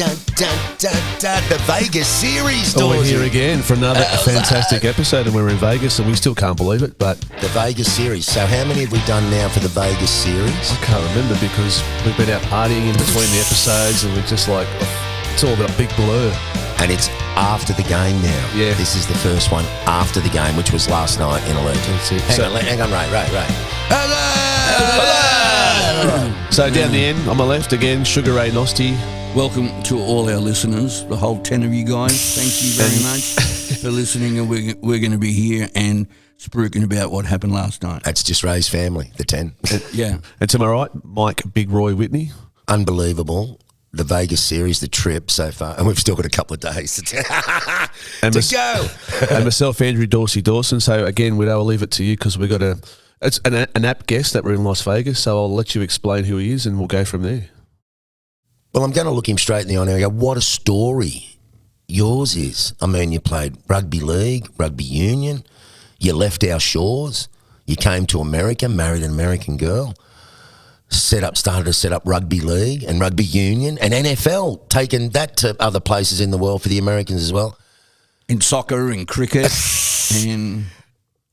The Vegas series, Oh, we're here again for another fantastic episode, and we're in Vegas, and we still can't believe it, but... The Vegas series. So how many have we done now for the Vegas series? I can't remember because we've been out partying in between the episodes, and we're just like, it's all a big blur. And it's after the game now. Yeah. This is the first one after the game, which was last night in Allegiance. Hang on, Ray. Hello! So down the end, on my left again, Sugar Ray Nosty. Welcome to all our listeners, the whole 10 of you guys. Thank you very much for listening, and we're going to be here and spruiking about what happened last night. That's just Ray's family, the 10. Yeah. And to my right, Mike Big Roy Whitney. Unbelievable. The Vegas series, the trip so far, and we've still got a couple of days to go. And myself, Andrew Dorsey Dawson. So again, Widow, I'll leave it to you because we've got it's an apt guest that we're in Las Vegas, so I'll let you explain who he is and we'll go from there. Well, I'm going to look him straight in the eye and go, what a story yours is. I mean, you played rugby league, rugby union, you left our shores, you came to America, married an American girl, started to set up rugby league and rugby union and NFL, taking that to other places in the world for the Americans as well. In soccer, in cricket, and...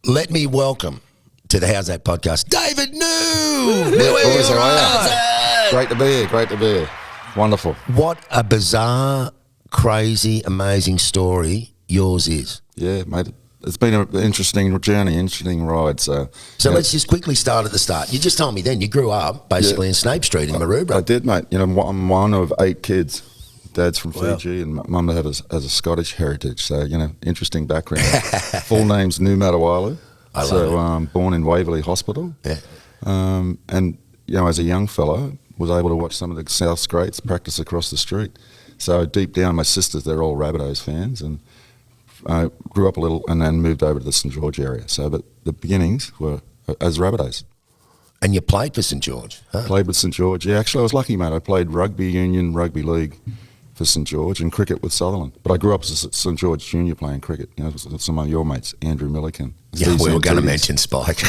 Let me welcome to the How's That podcast, David Niu! Boys, how are you? Great to be here. Wonderful. What a bizarre, crazy, amazing story yours is. Yeah, mate. It's been an interesting journey, interesting ride. So yeah. Let's just quickly start at the start. You just told me then you grew up basically in Snape Street in Maroubra. I did, mate. You know, I'm one of 8 kids. Dad's from Fiji and Mum has a Scottish heritage. So, you know, interesting background. Full name's Niu Matawalu. I love it. Born in Waverley Hospital. Yeah. And, you know, as a young fellow, was able to watch some of the South Greats practice across the street. So deep down, my sisters, they're all Rabbitohs fans, and I grew up a little and then moved over to the St George area. So but the beginnings were as Rabbitohs. And you played for St George, huh? Played with St George. Yeah, actually I was lucky, mate. I played rugby union, rugby league for St George and cricket with Sutherland. But I grew up as a St George junior playing cricket. You know, with some of your mates, Andrew Milliken. Yeah, we were going to mention Spike.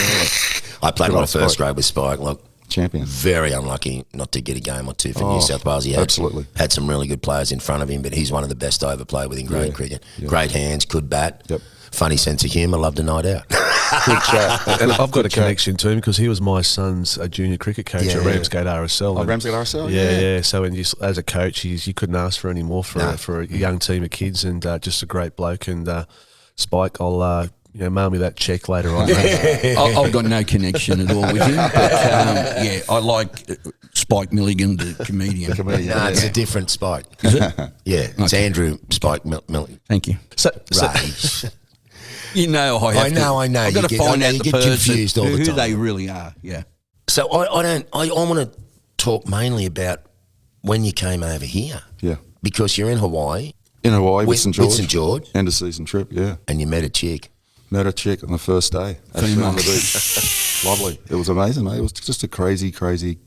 I played my first grade with Spike. Look, champion. Very unlucky not to get a game or two for New South Wales. He had some really good players in front of him, but he's one of the best I ever played with in grade cricket. Yeah. Great hands, good bat, funny sense of humour, loved a night out. Good chat. And I've got a connection to him because he was my son's junior cricket coach at Ramsgate RSL. Oh, Ramsgate RSL? Yeah. So as a coach, you couldn't ask for any more for a young team of kids, and just a great bloke. And Spike, I'll... mail me that check later on. I've got no connection at all with him, but I like Spike Milligan, the comedian. No, it's a different Spike. Is it? Yeah, it's Andrew Spike Milligan. Thank you. So you know, I know. I've got to find out the person confused all the who time. they really are. Yeah. So I want to talk mainly about when you came over here. Yeah. Because you're in Hawaii. In Hawaii with St George. With St George. End of season trip, yeah. And you met a chick. Met a chick on the first day. Actually on the beach. Lovely. It was amazing, mate. It was just a crazy, crazy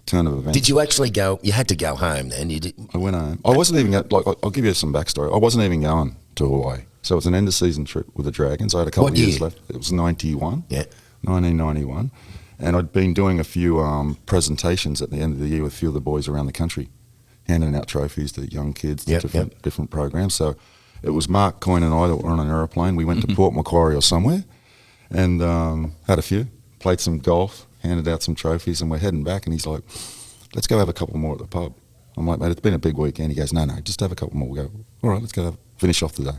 turn of events. Did you actually go? You had to go home then. You did. I went home. I wasn't even I'll give you some backstory. I wasn't even going to Hawaii. So it was an end of season trip with the Dragons. I had a couple of years left. It was 91. Yeah. 1991. And I'd been doing a few presentations at the end of the year with a few of the boys around the country, handing out trophies to young kids, different programs. So it was Mark Coyne and I that were on an aeroplane. We went to Port Macquarie or somewhere and had a few, played some golf, handed out some trophies, and we're heading back. And he's like, let's go have a couple more at the pub. I'm like, mate, it's been a big weekend. He goes, no, just have a couple more. We go, all right, let's go finish off the day.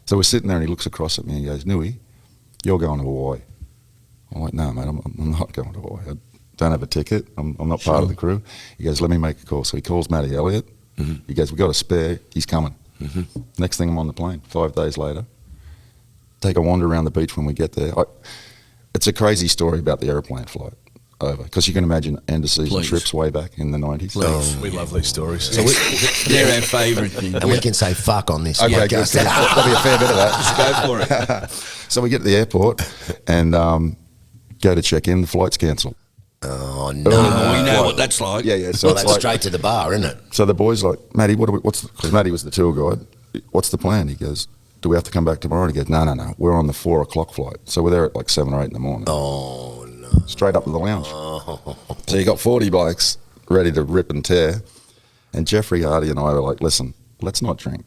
So we're sitting there and he looks across at me and he goes, Nui, you're going to Hawaii. I'm like, no, mate, I'm not going to Hawaii. I don't have a ticket. I'm not part of the crew. He goes, let me make a call. So he calls Matty Elliott. Mm-hmm. He goes, we got a spare. He's coming. Mm-hmm. Next thing I'm on the plane, 5 days later. Take a wander around the beach when we get there. It's a crazy story about the aeroplane flight over, because you can imagine end of season trips way back in the 90s. We love these stories. So they're our favourite thing. And we can say fuck on this. Okay, good. That'll be a fair bit of that. Just go for it. So we get to the airport and go to check in. The flight's cancelled. Oh, no. We know what that's like. Yeah. So that's straight to the bar, isn't it? So the boys like, Matty, because Matty was the tour guide, what's the plan? He goes, do we have to come back tomorrow? And he goes, no, we're on the 4 o'clock flight. So we're there at like 7 or 8 in the morning. Oh, straight up to the lounge. So you got 40 blokes ready to rip and tear. And Jeffrey Hardy and I were like, listen, let's not drink.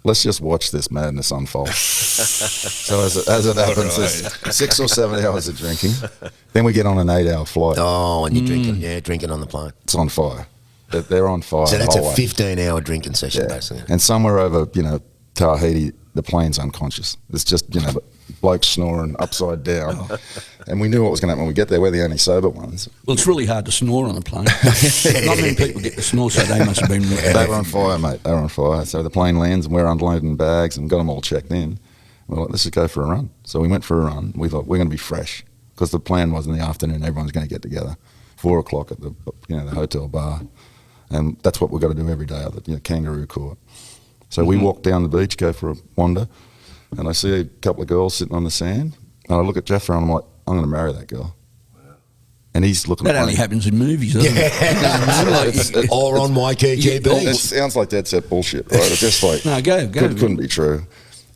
Let's just watch this madness unfold. So as it happens, there's 6 or 7 hours of drinking. Then we get on an 8-hour flight. Oh, and you're drinking on the plane. It's on fire. They're on fire. So that's a way. 15-hour drinking session, basically. And somewhere over, Tahiti, the plane's unconscious. It's just, blokes snoring upside down. Oh. And we knew what was going to happen when we get there. We're the only sober ones. Well, it's really hard to snore on a plane. Not many people get to snore, so they must have been... They were on fire, mate. They were on fire. So the plane lands and we're unloading bags and got them all checked in. We're like, let's just go for a run. So we went for a run. We thought, we're going to be fresh. Because the plan was in the afternoon, everyone's going to get together. 4 o'clock at the hotel bar. And that's what we've got to do every day at the Kangaroo Court. So we walk down the beach, go for a wander, and I see a couple of girls sitting on the sand. And I look at Jethro and I'm like, I'm going to marry that girl. Wow. And he's looking that at me. That only happens in movies, doesn't it? Or on Waikiki Beach. It sounds like dead set bullshit, right? It's just like, no, go. Couldn't be true.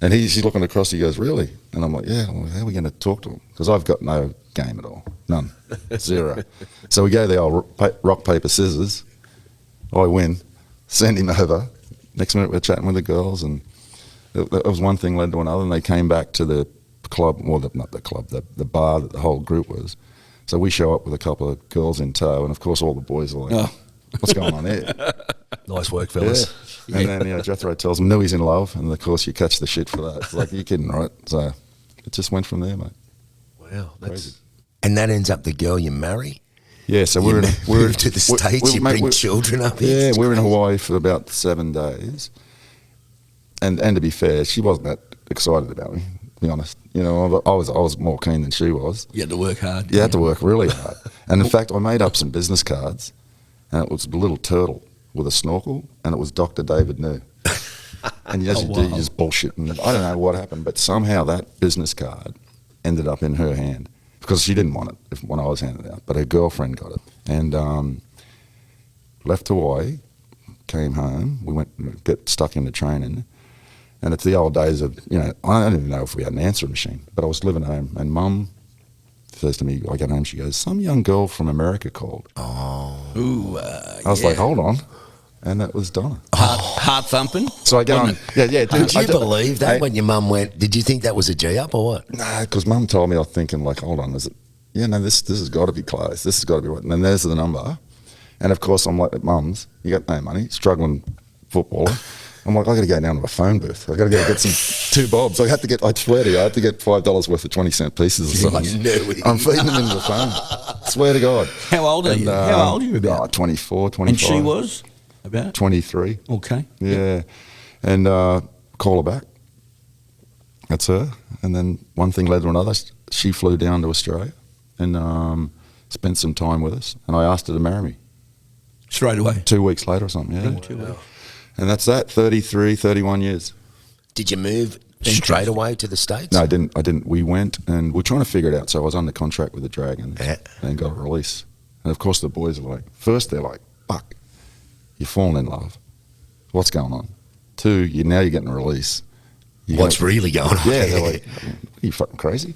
And he's looking across, he goes, really? And I'm like, yeah, well, how are we going to talk to him? Because I've got no game at all. None. Zero. So we go there, rock, paper, scissors. I win, send him over. Next minute we're chatting with the girls, and it was one thing led to another, and they came back to the club, well, not the club, the bar that the whole group was. So we show up with a couple of girls in tow, and of course all the boys are like, what's going on here? Nice work, fellas. Yeah. And then Jethro tells them, he's in love, and of course you catch the shit for that. It's like, you're kidding, right? So it just went from there, mate. Wow. That's... And that ends up the girl you marry? Yeah, so we're to the States, you bring children up here. Yeah, we were in Hawaii for about 7 days. And to be fair, she wasn't that excited about me, to be honest. I was more keen than she was. You had to work hard. You had to work really hard. And in fact, I made up some business cards, and it was a little turtle with a snorkel, and it was Dr. David Niu. And as you do, you just bullshit. And I don't know what happened, but somehow that business card ended up in her hand. Because she didn't want it when I was handing it out, but her girlfriend got it. And left Hawaii, came home, we went, get stuck in the training, and it's the old days of, I don't even know if we had an answering machine, but I was living at home, and Mum says to me, I get home, she goes, some young girl from America called. Oh. Ooh, I was like, hold on. And that was Donna. Heart thumping? So I get on. Yeah. Did you believe that when your mum went? Did you think that was a G up or what? No, because Mum told me, I was thinking, like, hold on, is it? Yeah, no, this has got to be close. This has got to be right. And then there's the number. And of course, I'm like, Mum's, you got no money, struggling footballer. I'm like, I got to go down to a phone booth. I got to go get some 2 bobs. I swear to you, I had to get $5 worth of 20-cent pieces or something. I'm feeding them into the phone. Swear to God. How old are you? How old are you about? 24, 25. And she was? About 23. Okay. Yeah. And call her back. That's her. And then one thing led to another. She flew down to Australia and spent some time with us. And I asked her to marry me. Straight away? 2 weeks later or something, yeah. 2 weeks. And that's that, 33, 31 years. Did you move straight away to the States? No, I didn't. We went and we're trying to figure it out. So I was under contract with the Dragons and got a release. And of course the boys are like, first they're like, fuck. You've fallen in love. What's going on? 2, now you're getting a release. What's really going on? Yeah, they're like, are you fucking crazy?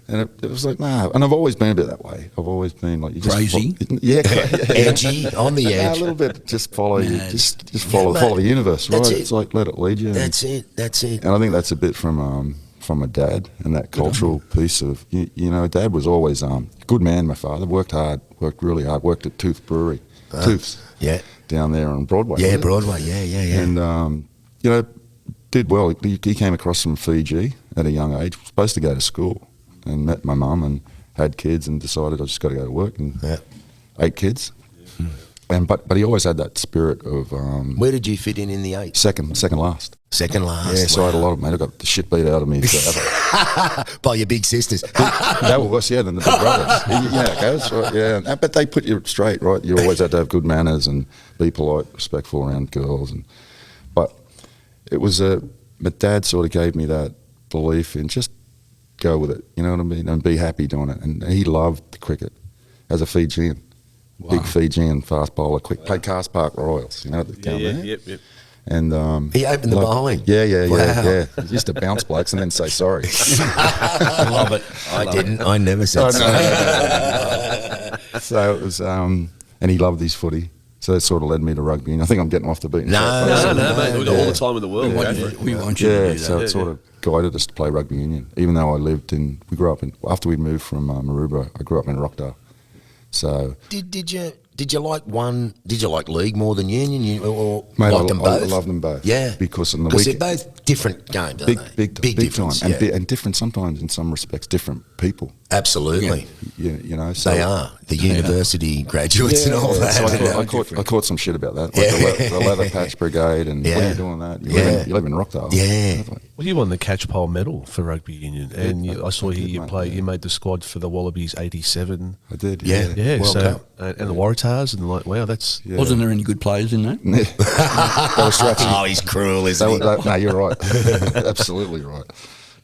And it was like, nah. And I've always been a bit that way. I've always been like, you just crazy, edgy, on the edge. A little bit. Just follow follow the universe, right? It's like let it lead you. That's it. And I think that's a bit from a dad and that cultural piece of Dad was always good man. My father worked hard, worked really hard. Worked at Tooth Brewery, Tooth's. Yeah. Down there on Broadway. Yeah, Broadway, yeah. And, did well. He came across from Fiji at a young age, was supposed to go to school, and met my mum and had kids and decided I just got to go to work and 8 kids. Yeah. And but he always had that spirit of... Where did you fit in the 8? Second last. Second last. Yeah, so I had a lot of... Mate, I got the shit beat out of me forever. By your big sisters. That was worse, than the big brothers. Yeah, it goes, right, yeah. But they put you straight, right? You always had to have good manners and be polite, respectful around girls. But it was my dad sort of gave me that belief in just go with it, you know what I mean? And be happy doing it. And he loved the cricket as a Fijian. Wow. Big Fijian fast bowler, played Cars Park Royals, down there. Yep. And he opened the bowling. Yeah. He used to bounce blokes and then say sorry. I love it. I never said sorry. So it was, and he loved his footy. So that sort of led me to rugby. And I think I'm getting off the beaten track. No, mate. We've got all the time in the world. We want you to do that. So it sort of guided us to play rugby union. Even though we grew up after we moved from Maroubra, I grew up in Rockdale. So Did you like league more than union? Or mate, liked them both? I love them both. Yeah, because they're both different games, aren't they? Big difference, time, and different sometimes in some respects. Different people. Absolutely, you know. So they are the university graduates and all that. So I caught some shit about that. Like the leather patch brigade, and when you're doing that, you live in Rockdale. Yeah. Well, you won the catchpole medal for rugby union, and I saw you play. You made the squad for the Wallabies '87. I did. Yeah. World Cup. And the Waratahs, and wow, that's Wasn't there any good players in that? They were stretching. Oh, he's cruel, isn't he? No, you're right. Absolutely right.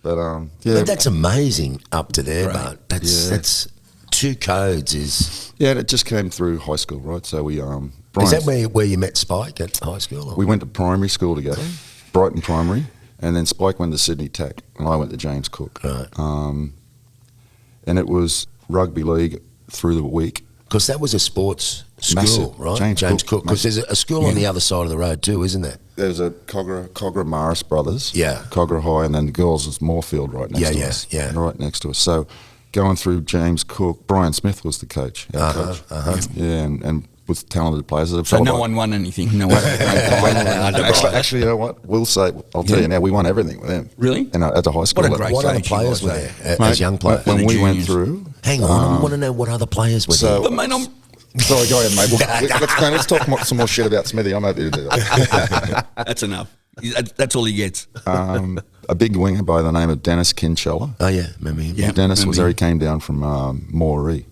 But But that's amazing up to there, but that's two codes is. Yeah, it just came through high school, right? So we Is that where you met Spike at high school? Or? we went to primary school together, Brighton Primary, and then Spike went to Sydney Tech, and I went to James Cook. Right. And it was rugby league through the week. Because that was a sports school, Massive. right? James Cook. Because there's a school on the other side of the road too, isn't there? There's a Cogra Morris Brothers, Yeah. Cogra High, and then the girls is Moorfield right next to us. Yeah. Right next to us. So going through James Cook, Brian Smith was the coach, our coach. Yeah, and with talented players. So no one won anything. No one. Actually, you know what? I'll tell you now, we won everything with them. Really? And at the high school. What a great What other coach he players was, were eh? there Mate, as young players? When The we went juniors. through. Hang on, I want to know what other players were there. But mate, Sorry, go ahead, mate. Let's talk some more shit about Smithy. I'm happy to do that. that's enough. That's all he gets. A big winger by the name of Dennis Kinchella. Oh yeah, remember him? Yeah. Dennis was there. He remember came down from Moree.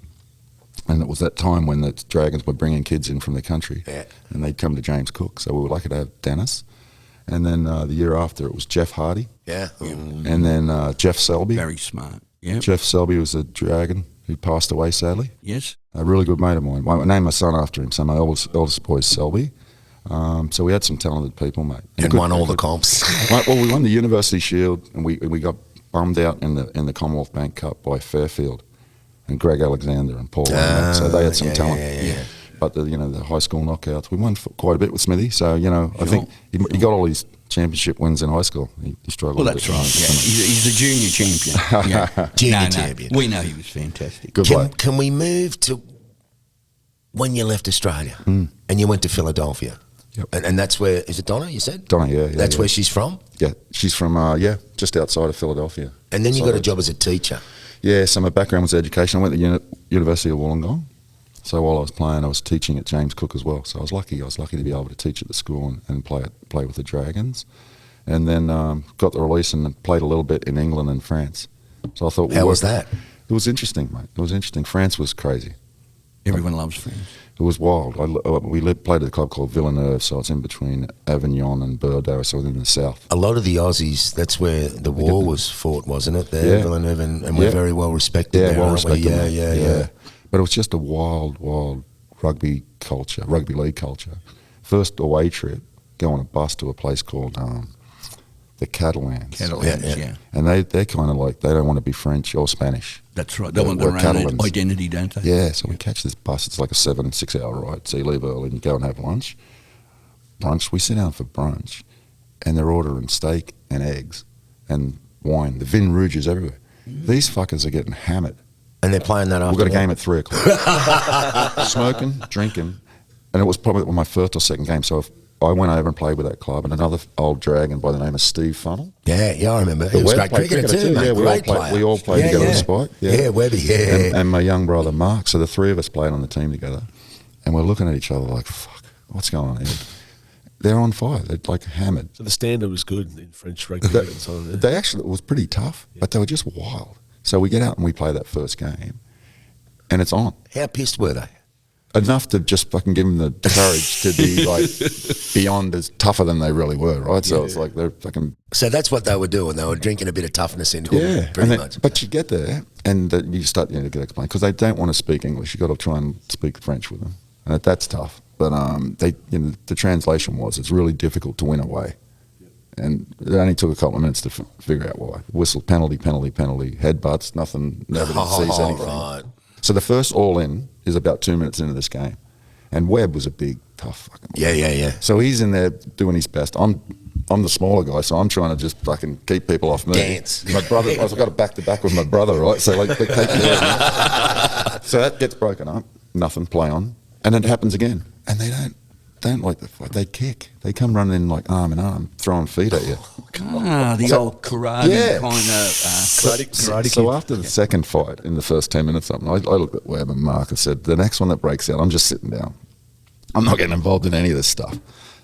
And it was that time when the Dragons were bringing kids in from the country. Yeah. And they'd come to James Cook. So we were lucky to have Dennis. And then the year after, it was Jeff Hardy. Yeah. And then Jeff Selby. Very smart. Yeah. Jeff Selby was a Dragon who passed away, sadly. Yes. A really good mate of mine. I named my son after him, so my eldest boy is Selby. So we had some talented people, mate. And won all the comps. Well, we won the University Shield, and we got bummed out in the Commonwealth Bank Cup by Fairfield and Greg Alexander and Paul. So they had some talent. Yeah. But the high school knockouts, we won quite a bit with Smithy. So I think he got all his championship wins in high school. He struggled. Well, a that's bit. right. Yeah. He's a junior champion. Yeah. Junior champion. We know he was fantastic. Good bloke. Can we move to when you left Australia and you went to Philadelphia? Yep. And that's where, is it Donna, you said? Donna, yeah. That's where she's from? Yeah, she's from, just outside of Philadelphia. And then you got a job as a teacher. Yeah, so my background was education. I went to the University of Wollongong. So while I was playing, I was teaching at James Cook as well. So I was lucky to be able to teach at the school and play with the Dragons. And then got the release and played a little bit in England and France. So I thought, how was that? It was interesting, mate. It was interesting. France was crazy. Everyone loves France. It was wild. We played at a club called Villeneuve, so it's in between Avignon and Bordeaux, so in the south. A lot of the Aussies, that's where the war was fought, wasn't it? There, Yeah. Villeneuve, and we're very well respected Yeah, there, well aren't we? respected. Yeah. But it was just a wild rugby league culture. First away trip, go on a bus to a place called the Catalans. Yeah. And they're kind of like, they don't want to be French or Spanish. That's right. They want their own Catalans. identity, don't they? Yeah, so we catch this bus. It's like a 6 hour ride. So you leave early and you go and have lunch. We sit down for brunch, and they're ordering steak and eggs and wine. The Vin Rouges everywhere. These fuckers are getting hammered. And they're playing that after We've got a game at 3 o'clock. Smoking, drinking. And it was probably my first or second game. So I went over and played with that club, and another old Dragon by the name of Steve Funnell. Yeah, I remember. He was a great cricketer too, mate. Yeah, we all played together with Spike. Yeah, Webby, yeah. And my young brother Mark. So the three of us played on the team together, and we're looking at each other like, fuck, what's going on here? They're on fire. They're like hammered. So the standard was good in French rugby at the time. Yeah. They actually, it was pretty tough, but they were just wild. So we get out and we play that first game, and it's on. How pissed were they? Enough to just fucking give them the courage to be like beyond as tougher than they really were, right? So it's like they're fucking... So that's what they were doing. They were drinking a bit of toughness into Yeah, them, pretty much. But you get there and you start to get explained because they don't want to speak English. You got to try and speak French with them, and that's tough. But the translation was it's really difficult to win away, and it only took a couple of minutes to figure out why. Whistle, penalty, headbutts, nothing, nobody sees anything. Right. So the first all in is about 2 minutes into this game, and Webb was a big tough fucking. Yeah. So he's in there doing his best. I'm the smaller guy, so I'm trying to just fucking keep people off me. Dance. My brother, I've got a back-to-back with my brother, right? So like, they take care of me. So that gets broken up. Nothing, play on. And it happens again. And they don't like the fight. They kick. They come running in like arm in arm, throwing feet at you. The old karate kind of karate. So after the second fight, in the first 10 minutes, I looked at Webb and Mark and said, the next one that breaks out, I'm just sitting down. I'm not getting involved in any of this stuff.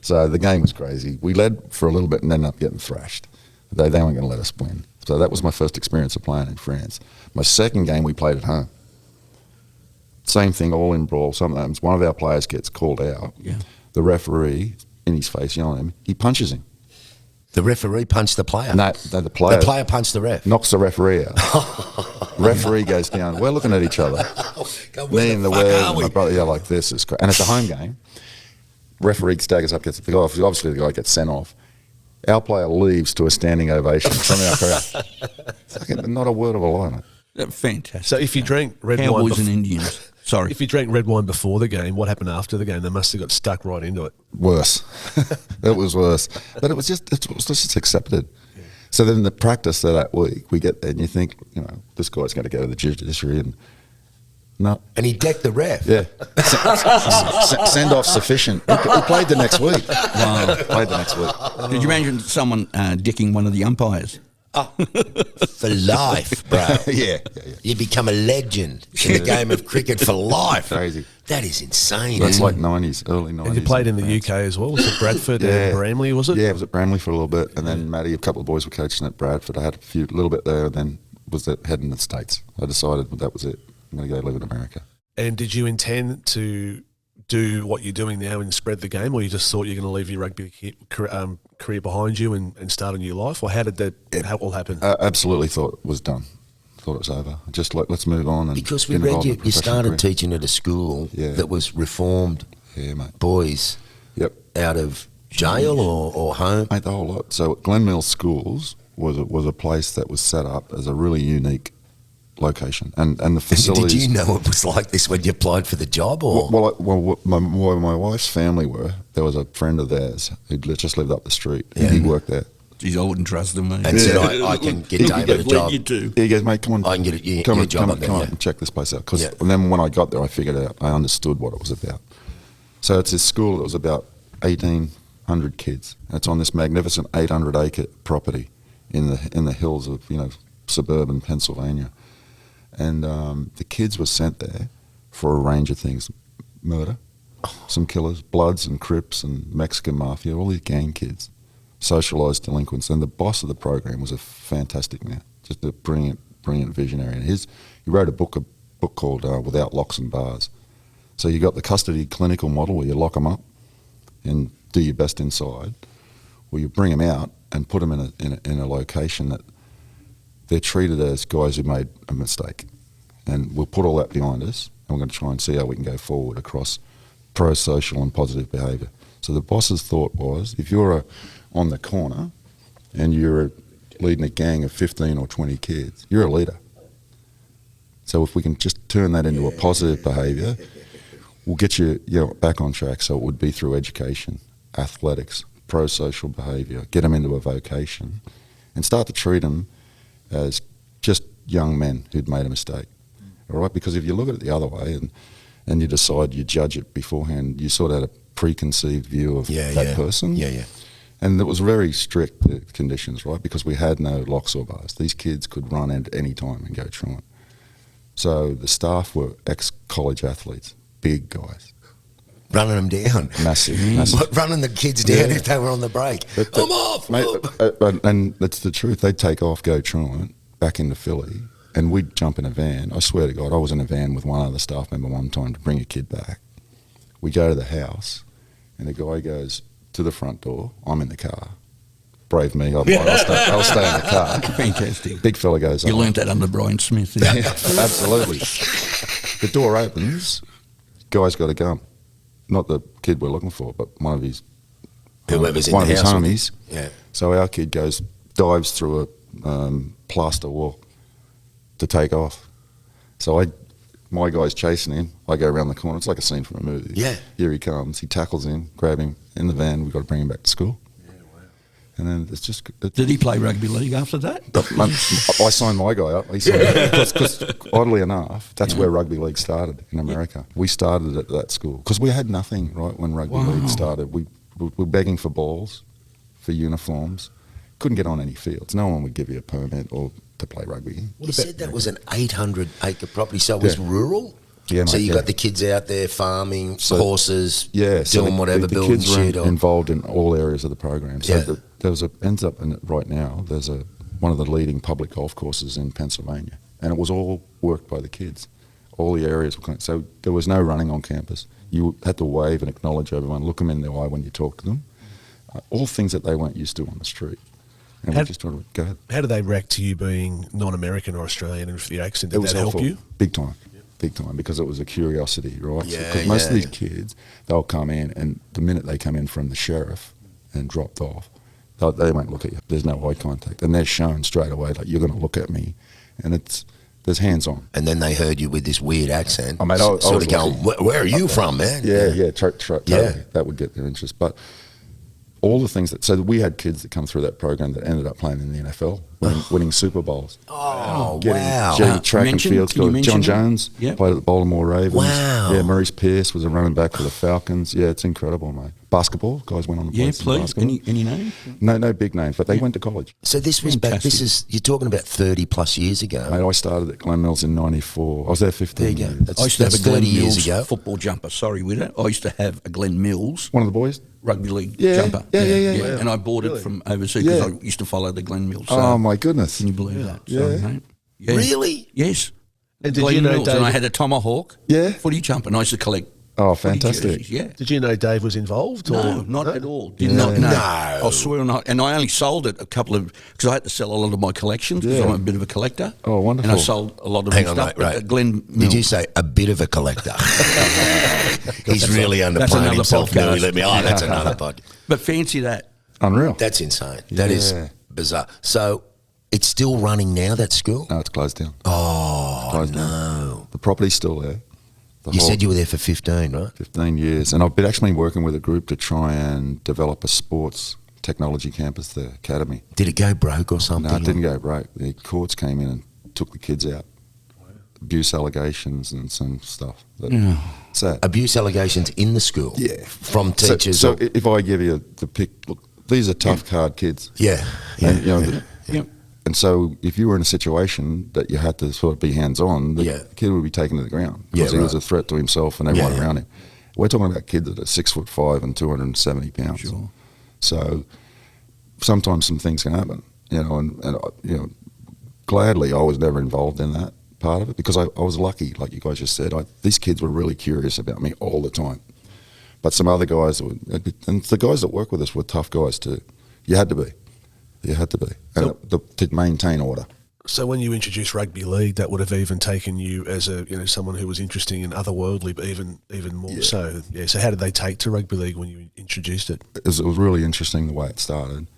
So the game was crazy. We led for a little bit and ended up getting thrashed. They weren't going to let us win. So that was my first experience of playing in France. My second game we played at home. Same thing, all in brawl. Sometimes one of our players gets called out. Yeah. The referee, in his face, yelling at him, he punches him. The referee punched the player. No, the player. The player punched the ref. Knocks the referee out. Referee goes down. We're looking at each other. Me and the Webb and my brother, like this is crazy. And it's a home game. Referee staggers up, gets the guy off. Obviously, the guy gets sent off. Our player leaves to a standing ovation from our crowd. Not a word of a lie. fantastic. So if you drank red wine, Cowboys and Indians. Sorry. If you drank red wine before the game, what happened after the game? They must have got stuck right into it. Worse. It was worse. But it was just accepted. Yeah. So then the practice of that week, we get there and you think, this guy's going to go to the judiciary and no. And he decked the ref. Yeah. Send off sufficient. He played the next week. Wow. Played the next week. Did you imagine someone dicking one of the umpires? For life, bro. Yeah. You become a legend in the game of cricket for life. Crazy. That is insane. That's like 90s, early 90s. And you played in the UK as well. Was it Bradford and Bramley, was it? Yeah, it was at Bramley for a little bit. And then Matty, a couple of boys were coaching at Bradford. I had a little bit there and then was heading to the States. I decided that was it. I'm going to go live in America. And did you intend to do what you're doing now and spread the game, or you just thought you're going to leave your rugby career behind you and start a new life? Or how did that all happen? I absolutely thought it was done. Thought it was over. Just let's move on. And because we read you started teaching at a school that was reformed boys out of jail or home. Mate, the whole lot. So Glen Mills Schools was a place that was set up as a really unique location and the facilities. Did you know it was like this when you applied for the job? Or my wife's family there was a friend of theirs who just lived up the street and he worked there. Geez, I wouldn't trust them, mate. And said, I can get David a job. He goes, mate, come on. I can get a come job on and check this place out. And then when I got there, I figured out, I understood what it was about. So it's a school that was about 1,800 kids. It's on this magnificent 800-acre property in the hills of suburban Pennsylvania. And the kids were sent there for a range of things: murder, some killers, Bloods and Crips and Mexican mafia, all these gang kids, socialised delinquents. And the boss of the program was a fantastic man, just a brilliant visionary. And he wrote a book called Without Locks and Bars. So you got the custody clinical model where you lock them up and do your best inside, or you bring them out and put them in a location that they're treated as guys who made a mistake. And we'll put all that behind us, and we're going to try and see how we can go forward across pro-social and positive behaviour. So the boss's thought was, if you're on the corner and you're leading a gang of 15 or 20 kids, you're a leader. So if we can just turn that into a positive behaviour, we'll get you back on track. So it would be through education, athletics, pro-social behaviour, get them into a vocation, and start to treat them as just young men who'd made a mistake. All right, because if you look at it the other way and you decide you judge it beforehand, you sort of had a preconceived view of that person. Yeah. And it was very strict, the conditions, right, because we had no locks or bars. These kids could run at any time and go through it. So the staff were ex-college athletes, big guys. Running them down. Massive. Running the kids down if they were on the break. I'm off! Mate, and that's the truth. They'd take off, go truant, back into Philly, and we'd jump in a van. I swear to God, I was in a van with one other staff member one time to bring a kid back. We go to the house, and the guy goes to the front door. I'm in the car. Brave me. I'll stay in the car. Fantastic. Big fella goes You learnt that under Brian Smith. Didn't you? Absolutely. The door opens. Guy's got a gun. Not the kid we're looking for, but one of his whoever's one in of the his house. homies. Yeah. So our kid dives through a plaster wall to take off. So my guy's chasing him. I go around the corner. It's like a scene from a movie. Yeah. Here he comes. He tackles him, grab him in the van. We've got to bring him back to school. Yeah, wow. And then it's just... Did he play rugby league after that? I signed my guy up. Because oddly enough, that's where rugby league started in America. We started at that school because we had nothing, right, when rugby league started. We were begging for balls, for uniforms. Couldn't get on any fields. No one would give you a permit or to play rugby. You said that was an 800-acre property, so it was rural? Yeah, so mate, you got the kids out there farming, horses, doing whatever, the building kids were shit. involved in all areas of the program. So ends up in it right now, there's one of the leading public golf courses in Pennsylvania. And it was all worked by the kids. All the areas were clean. So there was no running on campus. You had to wave and acknowledge everyone, look them in the eye when you talk to them. All things that they weren't used to on the street. And we just thought, go ahead. How do they react to you being non-American or Australian and with your accent? Did that help you? Big time. Big time, because it was a curiosity, right? Yeah, because most of these kids, they'll come in, and the minute they come in from the sheriff and dropped off, they won't look at you. There's no eye contact. And they're shown straight away, like, you're going to look at me. And there's hands-on. And then they heard you with this weird accent. I mean, I sort was of going, where are you from, man? Totally. That would get their interest. But all the things so we had kids that come through that program that ended up playing in the NFL, winning Super Bowls. Oh, Getting track and field scores. John Jones played at the Baltimore Ravens. Wow. Yeah, Maurice Pierce was a running back for the Falcons. Yeah, it's incredible, mate. Basketball, guys went on to play some basketball. Any names? No big names, but they went to college. So this was back, you're talking about 30 plus years ago. Mate, I started at Glen Mills in 94. I was there 15 years. I used to have a 30 Glen years Mills ago. football jumper. Sorry, with it. I used to have a Glen Mills. One of the boys? Rugby league Yeah, jumper. yeah. And I bought it from overseas because I used to follow the Glen Mills. So Oh, my goodness. can you believe that? Yeah. Sorry, mate. Yeah. Really? Yes. And did Glen you know Mills, David, and I had a Tomahawk footy jumper, and I used to collect Oh, footy fantastic. jerseys, yeah. Did you know Dave was involved? No, or? not at all. Did not know. No. I swear not. And I only sold it because I had to sell a lot of my collections because I'm a bit of a collector. Oh, wonderful. And I sold a lot of Hang my on, stuff. mate, right. At Glen Did Mills. you say a bit of a collector? He's really that's underplaying another himself. podcast. No, he let me. Oh, that's another pod. But fancy that. Unreal. That's insane. That is Yeah. bizarre. So it's still running now, that school? No, it's closed down. Oh, Closed no. down. The property's still there. You said you were there for 15, right? 15 years. And I've been actually working with a group to try and develop a sports technology campus there, academy. Did it go broke or something? No, it didn't go broke. The courts came in and took the kids out. Abuse allegations and some stuff. Sad. Abuse allegations in the school? Yeah. From teachers? So if I give you the pick, look, these are tough, hard kids. Yeah. And, you know, and so if you were in a situation that you had to sort of be hands-on, the kid would be taken to the ground because he was a threat to himself and everyone around him. We're talking about kids that are 6'5" and 270 pounds. Sure. So sometimes some things can happen, you know, and you know, gladly I was never involved in that part of it because I was lucky, like you guys just said. These kids were really curious about me all the time. But some other guys, and the guys that work with us were tough guys too. You had to be. You had to be to maintain order. So when you introduced rugby league, that would have even taken you as someone who was interested in otherworldly, but even more so. Yeah. So how did they take to rugby league when you introduced it? It was really interesting the way it started.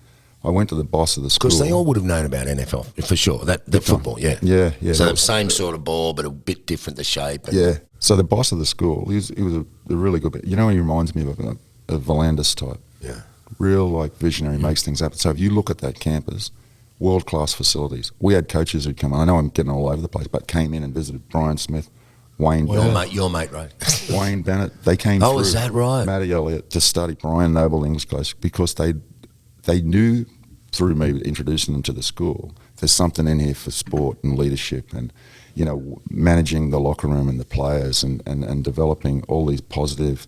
I went to the boss of the school Because they all would have known about NFL for sure. The football, yeah. Yeah. So same sort of ball, but a bit different the shape. Yeah. So the boss of the school, he was a really good. You know, he reminds me of a Volandis type. Yeah. Real like visionary, makes things happen. So if you look at that campus, world-class facilities. We had coaches who'd come in. I know I'm getting all over the place, but came in and visited Brian Smith, Wayne Bennett. Your mate, right? Wayne Bennett. They came through. Oh, is that right? Matty Elliott to study Brian Noble English coach because they knew through me introducing them to the school, there's something in here for sport and leadership and, you know, managing the locker room and the players and developing all these positive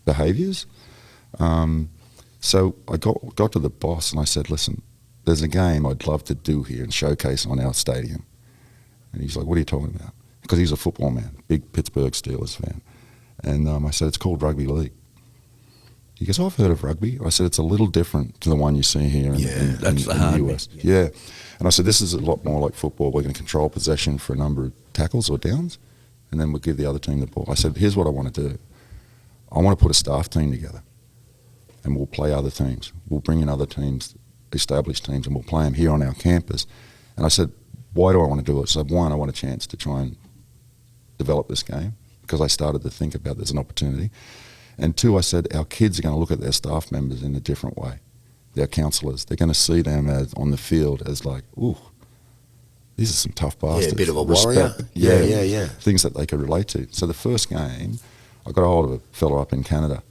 behaviours. So I got to the boss and I said, listen, there's a game I'd love to do here and showcase on our stadium. And he's like, what are you talking about? Because he's a football man, big Pittsburgh Steelers fan. And I said, it's called Rugby League. He goes, oh, I've heard of rugby. I said, it's a little different to the one you see here in the US. Yeah. And I said, this is a lot more like football. We're going to control possession for a number of tackles or downs, and then we'll give the other team the ball. I said, here's what I want to do. I want to put a staff team together, and we'll play other teams. We'll bring in other teams, established teams, and we'll play them here on our campus. And I said, why do I want to do it? So one, I want a chance to try and develop this game because I started to think about there's an opportunity. And 2, I said our kids are going to look at their staff members in a different way. Their counsellors, they're going to see them as on the field as like, ooh, these are some tough bastards. Yeah, a bit of a warrior. Yeah. Things that they could relate to. So the first game, I got a hold of a fellow up in Canada,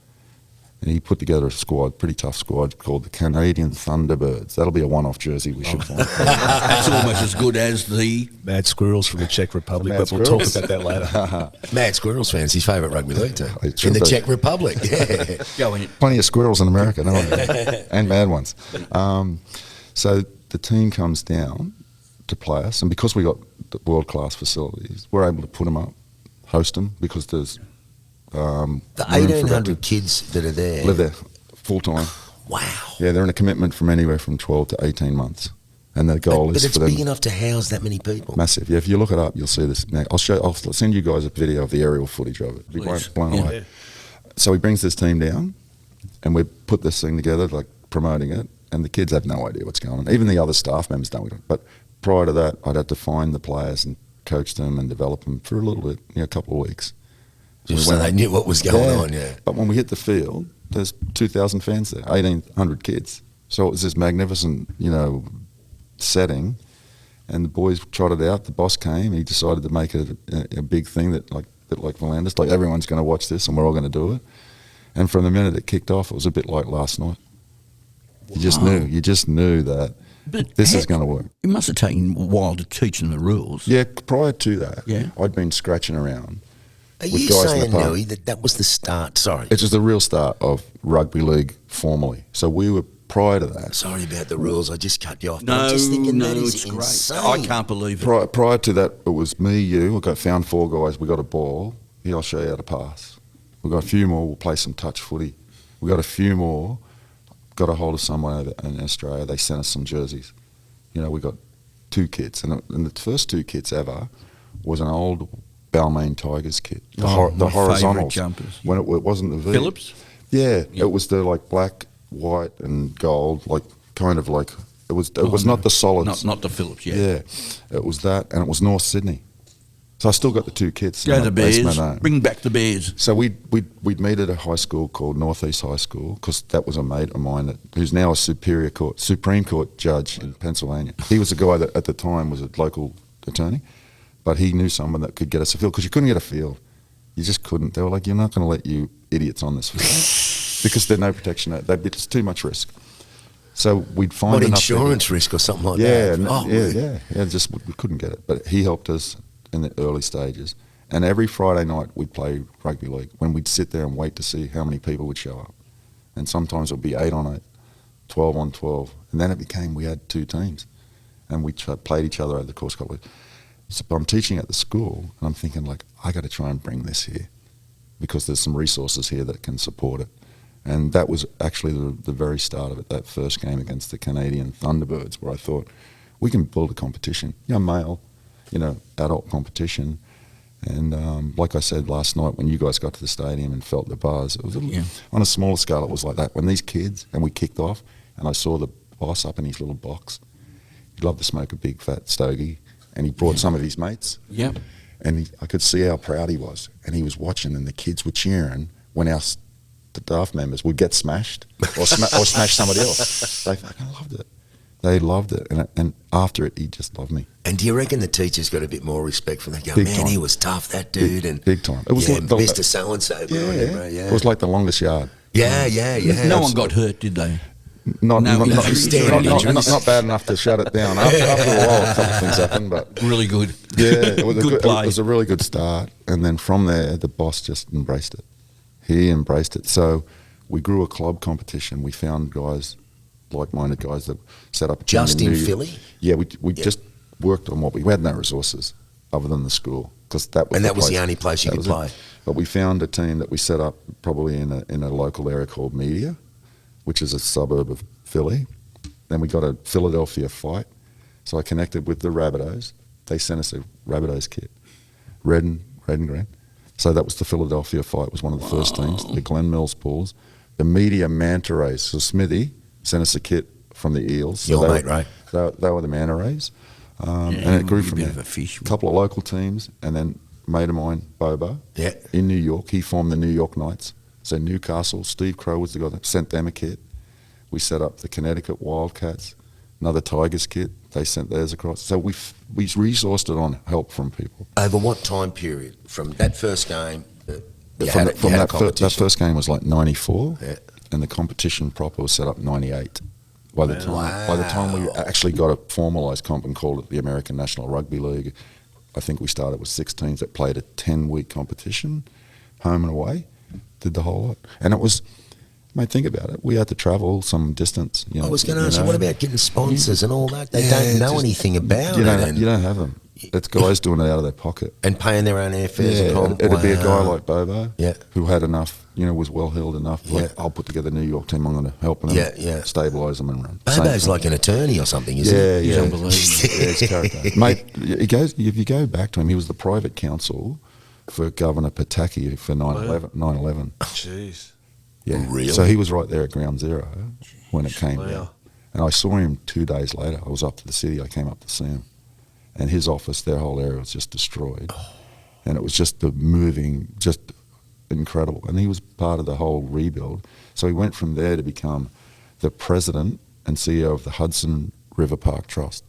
and he put together a squad, pretty tough squad, called the Canadian Thunderbirds. That'll be a one-off jersey we should find. That's almost as good as the Mad Squirrels from the Czech Republic, but we'll talk about that later. Mad Squirrels fans, his favourite rugby league team. It's In the true. Czech Republic, yeah. going. Plenty of squirrels in America, don't we? And mad ones. So the team comes down to play us, and because we got the world-class facilities, we're able to put them up, host them, because there's The room for about 1,800 kids that are there. live there full-time. Wow. Yeah, they're in a commitment from anywhere from 12 to 18 months. And the goal But is it's for them big enough to house that many people. massive. Yeah, if you look it up, you'll see this. Now, I'll send you guys a video of the aerial footage of it. You'll be Please. blown Yeah. away. So he brings this team down, and we put this thing together, like promoting it, and the kids have no idea what's going on. Even the other staff members don't. But prior to that, I'd had to find the players and coach them and develop them for a little bit, a couple of weeks. Just so they knew what was going on, yeah. But when we hit the field, there's 2,000 fans there, 1,800 kids. So it was this magnificent, setting, and the boys trotted out. The boss came. He decided to make it a big thing that like Volandis, like everyone's going to watch this and we're all going to do it. And from the minute it kicked off, it was a bit like last night. You just knew that But this is going to work. It must have taken a while to teach them the rules. Yeah, prior to that, Yeah. I'd been scratching around. Are with you guys in saying, the pub. Nui, that was the start? Sorry. It was the real start of rugby league formally. So we were prior to that. Sorry about the rules. I just cut you off. But No, I'm just thinking that is it's insane. great. I can't believe it. Prior to that, it was me, you. Found 4 guys. We got a ball. Here, I'll show you how to pass. We got a few more. We'll play some touch footy. We got a few more. Got a hold of someone over in Australia. They sent us some jerseys. We got 2 kits, and the first 2 kits ever was an old Balmain Tigers kit. The My favourite horizontals jumpers. when it wasn't the V. Phillips? Yeah, Yeah. it was the like black, white, and gold. Like kind of like it was. It was not the solids. Not the Phillips, yeah. Yeah, it was that, and it was North Sydney. So I still got the 2 kits. Go in the my basement Bears. home. Bring back the Bears. So we'd meet at a high school called Northeast High School because that was a mate of mine who's now a Supreme Court judge in Pennsylvania. He was a guy that at the time was a local attorney, but he knew someone that could get us a field because you couldn't get a field. You just couldn't. They were like, you're not going to let you idiots on this field because there's no protection. It's too much risk. So we'd find What, enough insurance risk or something like yeah, that? yeah. Just we couldn't get it, but he helped us in the early stages. And every Friday night we'd play rugby league when we'd sit there and wait to see how many people would show up. And sometimes it would be 8 on 8, 12 on 12, and then it became we had 2 teams, and we played each other over the course of a couple of weeks. So I'm teaching at the school, and I'm thinking like I got to try and bring this here because there's some resources here that can support it. And that was actually the very start of it, that first game against the Canadian Thunderbirds, where I thought, we can build a competition, male, adult competition. And like I said last night, when you guys got to the stadium and felt the buzz, it was on a smaller scale, it was like that. When these kids, and we kicked off, and I saw the boss up in his little box. He'd love to smoke a big fat stogie, and he brought some of his mates. Yep. And I could see how proud he was. And he was watching, and the kids were cheering when our staff members would get smashed or smash somebody else. They fucking loved it. They loved it. And after it, he just loved me. And do you reckon the teachers got a bit more respect for them? Go, Big man, time. he was tough, that dude. Big time. It was like Mr. So-and-so. It was like the longest yard. Yeah. No one got hurt, did they? Not bad enough to shut it down. After a while, a couple of things happened, but Really good. yeah, it was Good play. It was a really good start. And then from there, the boss just embraced it. He embraced it. So we grew a club competition. We found guys, like-minded guys that set up. Just in Philly? Yeah, we just worked on what we had no resources other than the school because that was the only place you could play. But we found a team that we set up probably in a local area called Media, which is a suburb of Philly. Then we got a Philadelphia fight. So I connected with the Rabbitohs. They sent us a Rabbitohs kit, red and green. So that was the Philadelphia fight, was one of the first teams, the Glen Mills Bulls. The Media Manta Rays, so Smithy sent us a kit from the Eels. So Your mate, right? They were the Manta Rays. And it grew from a bit there. of a fish. A couple of local teams, and then mate of mine, Bobo, in New York. He formed the New York Knights. So Newcastle, Steve Crow was the guy that sent them a kit. We set up the Connecticut Wildcats, another Tigers kit. They sent theirs across. So we resourced it on help from people. Over what time period? From that first game, that first game was like 94, and the competition proper was set up 98. By the time we actually got a formalised comp and called it the American National Rugby League, I think we started with 6 teams that played a 10-week competition, home and away, did the whole lot. And it was, mate, think about it. We had to travel some distance. I was going to ask you, what about getting sponsors and all that? They don't know anything about it. You don't have them. It's guys doing it out of their pocket. And paying their own airfares. It'd be a guy like Bobo who had enough, was well-heeled enough. Like, I'll put together the New York team. I'm going to help them stabilise them and run. Bobo's like an attorney or something, isn't he? He's unbelievable. His character. Mate, if you go back to him, he was the private counsel for Governor Pataki for 9/11. Jeez. Yeah. Really? So he was right there at Ground Zero when it came down. And I saw him 2 days later. I was up to the city. I came up to see him. And his office, their whole area was just destroyed. And it was just just incredible. And he was part of the whole rebuild. So he went from there to become the president and CEO of the Hudson River Park Trust,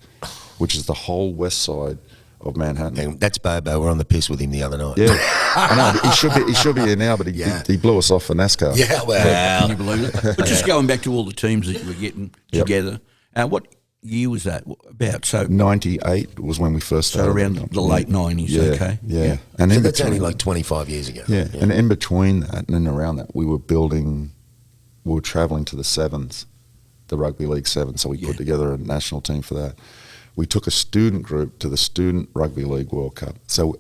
which is the whole west side of Manhattan. And that's Bobo. We're on the piss with him the other night. Yeah, I know. He should be here now, but he blew us off for NASCAR. Yeah, well. Can you believe it? But just going back to all the teams that you were getting together, what year was that about? So 98 was when we first started. So around the late 90s, Yeah. And so that's only like 25 years ago. Yeah. And in between that and around that, we were travelling to the Sevens, the Rugby League Sevens, so we put together a national team for that. We took a student group to the Student Rugby League World Cup. So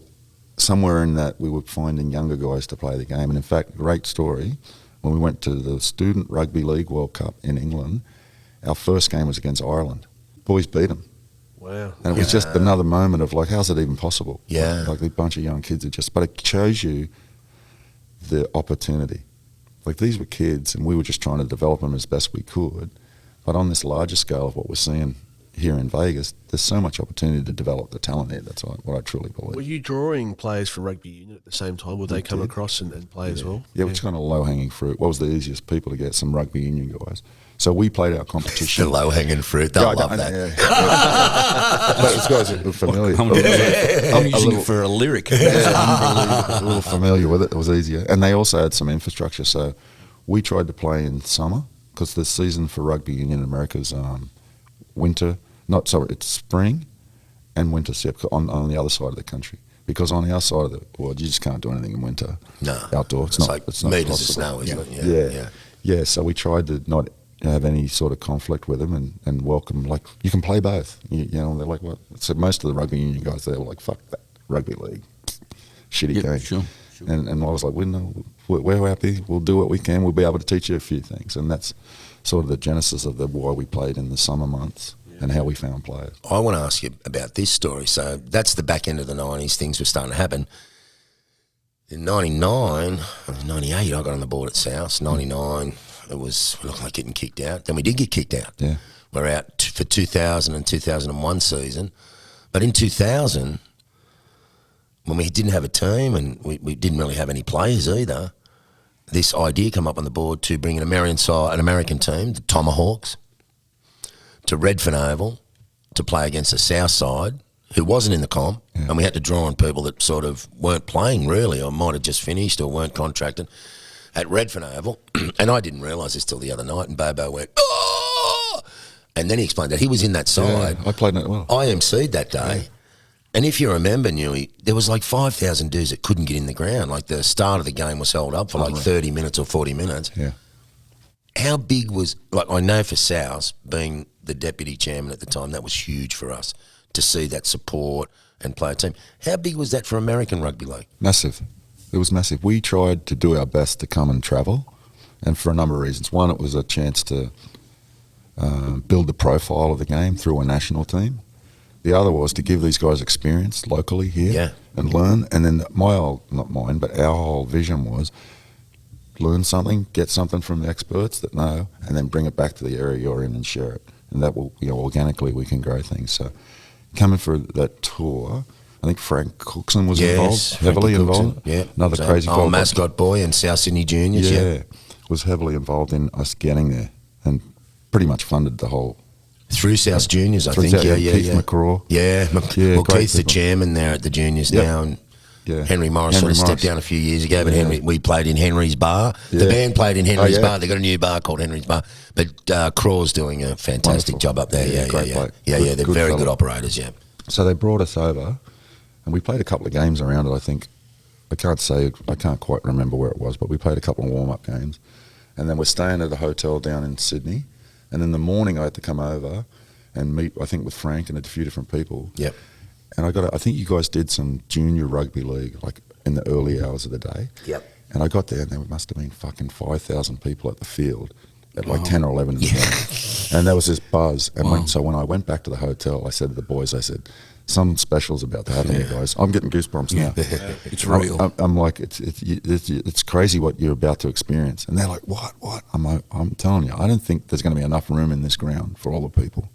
somewhere in that, we were finding younger guys to play the game. And in fact, great story, when we went to the Student Rugby League World Cup in England, our first game was against Ireland. Boys beat them. Wow. And it was just another moment of like, how's it even possible? Yeah. Like a bunch of young kids but it shows you the opportunity. Like these were kids and we were just trying to develop them as best we could. But on this larger scale of what we're seeing here in Vegas, there's so much opportunity to develop the talent there. That's what I truly believe. Were you drawing players from rugby union at the same time? Would they come across and play as well? Yeah, which kind of low-hanging fruit. What was the easiest people to get? Some rugby union guys. So we played our competition. The low-hanging fruit. They'll love that. But these guys are familiar. I'm using it for a lyric. A little familiar with it. It was easier. And they also had some infrastructure. So we tried to play in summer because the season for rugby union in America is it's spring and winter on the other side of the country. Because on our side of the world, you just can't do anything in winter. No. Outdoor. It's not meters of snow, isn't it? Yeah, so we tried to not have any sort of conflict with them and welcome, like, you can play both. They're like, what? So most of the rugby union guys, they were like, fuck that, rugby league. Shitty game. Sure. And I was like, we're happy, we'll do what we can, we'll be able to teach you a few things. And that's sort of the genesis of why we played in the summer months. And how we found players. I want to ask you about this story. So that's the back end of the 90s. Things were starting to happen. In 99, 98, I got on the board at South. 99, it looked like getting kicked out. Then we did get kicked out. Yeah. We're out for 2000 and 2001 season. But in 2000, when we didn't have a team and we didn't really have any players either, this idea came up on the board to bring an American team, the Tomahawks, to Redfern Oval to play against the South Side, who wasn't in the comp, and we had to draw on people that sort of weren't playing really, or might have just finished or weren't contracted at Redfern Oval. And I didn't realise this till the other night, and Bobo went, oh! And then he explained that he was in that side. I played it well. I emceed that day. And if you remember, Niu, there was like 5,000 dudes that couldn't get in the ground. Like the start of the game was held up for like 30 minutes or 40 minutes. Yeah. How big was, like, I know for South, being the deputy chairman at the time, that was huge for us to see that support and play a team. How big was that for American Rugby League? Massive. It was massive. We tried to do our best to come and travel, and for a number of reasons. One, it was a chance to build the profile of the game through a national team. The other was to give these guys experience locally here and learn. And then not mine, but our whole vision was learn something, get something from the experts that know, and then bring it back to the area you're in and share it. And that will, organically we can grow things. So coming for that tour, I think Frank Cookson was Yes, involved, heavily Frankie Cookson, involved. yeah. Another So, crazy fella. mascot boy and South Sydney Juniors. Yeah. Was heavily involved in us getting there and pretty much funded the whole. Through South Juniors, I Through think. South- Yeah. Keith McCraw. Yeah. Yeah, Well, great Keith's the people. chairman there at the Juniors Yep. now, and Yeah. Henry Morris sort of stepped down a few years ago, but we played in Henry's Bar. The Yeah. band played in Henry's yeah. Bar. They got a new bar called Henry's Bar. But Craw's doing a fantastic Wonderful. job up there. Yeah. Great bloke. Yeah. Good- They're good very fella. good operators. Yeah. So they brought us over, and we played a couple of games around it. I think I can't quite remember where it was, but we played a couple of warm-up games, and then we're staying at a hotel down in Sydney. And in the morning, I had to come over and meet, I think, with Frank and a few different people. Yep. And I think you guys did some junior rugby league, like in the early hours of the day. Yep. And I got there, and there must have been fucking 5,000 people at the field at like 10 or 11 in the morning. And there was this buzz. And so when I went back to the hotel, I said to the boys, I said, something special's about to happen, you guys. I'm getting goosebumps now. It's real. I'm like, it's crazy what you're about to experience. And they're like, what? I'm telling you, I don't think there's going to be enough room in this ground for all the people.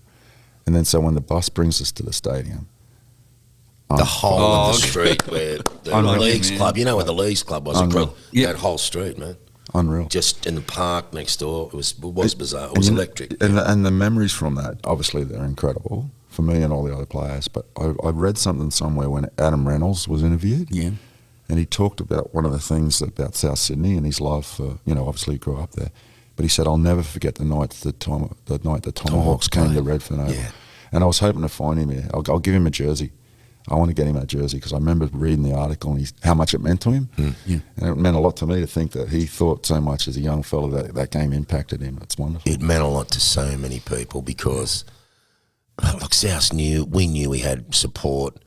And then so when the bus brings us to the stadium, The whole of the street where the Unreal. Leagues Club, you know where the Leagues Club was? Unreal. That whole street, man. unreal. Just in the park next door. It was bizarre. It was electric. And the memories from that, obviously, they're incredible for me and all the other players. But I read something somewhere when Adam Reynolds was interviewed. Yeah. And he talked about one of the things about South Sydney and his love for, obviously he grew up there. But he said, I'll never forget the night the Tomahawks came to Redfern Oval. Yeah. And I was hoping to find him here. I'll give him a jersey. I want to get him a jersey because I remember reading the article and how much it meant to him. Yeah. And it meant a lot to me to think that he thought so much as a young fella that game impacted him. It's wonderful. It meant a lot to so many people because, look, South we knew we had support,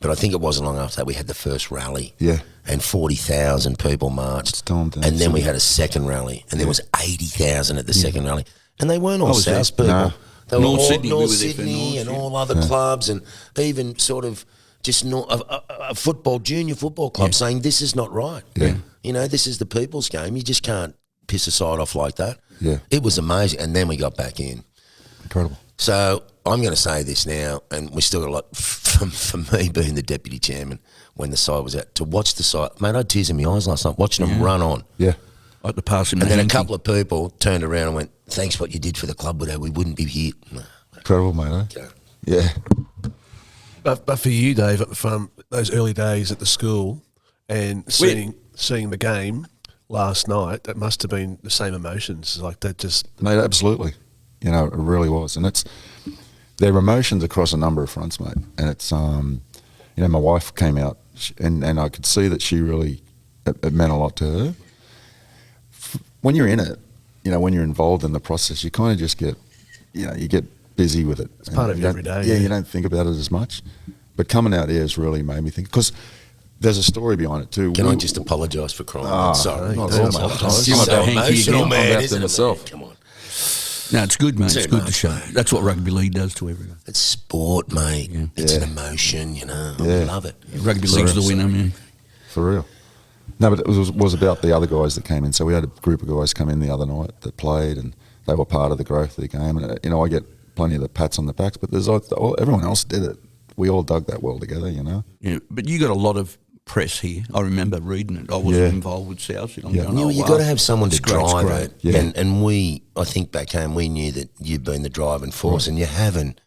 but I think it wasn't long after that we had the first rally. Yeah. And 40,000 people marched. Stormed down and then we Sydney. had a second rally, and there was 80,000 at the second rally. And they weren't all was there. South people. No. They were North all Sydney, we North were there for Sydney North, and yeah. all other clubs, and even sort of just a junior football club saying this is not right. Yeah. This is the people's game. You just can't piss a side off like that. Yeah. It was amazing. And then we got back in. Incredible. So I'm going to say this now, and we still got a lot for me being the deputy chairman when the side was out to watch the side. Mate, I had tears in my eyes last night watching them run on. Yeah. Like the passing. And then a couple of people turned around and went, "Thanks for what you did for the club, without we wouldn't be here." No. Incredible, mate. Eh? Yeah. But for you, Dave, from those early days at the school and seeing the game last night, that must have been the same emotions. Like that just... Mate, absolutely. It really was. And there are emotions across a number of fronts, mate. And it's, my wife came out and I could see that she really, it meant a lot to her. When you're in it, when you're involved in the process, you kind of just get, you get busy with it. It's part of every day. Yeah, you don't think about it as much. But coming out here has really made me think, because there's a story behind it too. Can I just apologise for crying? Sorry. not at all, mate. You might So be hanky emotional, again. man, I'm after isn't it, myself. man? Come on. No, it's good, mate. Too It's good to much, show. mate. That's what rugby league does to everyone. It's sport, mate. Yeah. It's an Yeah. emotion, Yeah. I love it. Rugby league's the winner, man. For real. No, but it was about the other guys that came in. So we had a group of guys come in the other night that played, and they were part of the growth of the game. And I get plenty of the pats on the backs, but everyone else did it. We all dug that well together, Yeah, but you got a lot of press here. I remember reading it. I wasn't involved with South. I'm going, You've got to have someone to It's great, it's drive great. it. Yeah. And we, I think back home, we knew that you'd been the driving force, and you haven't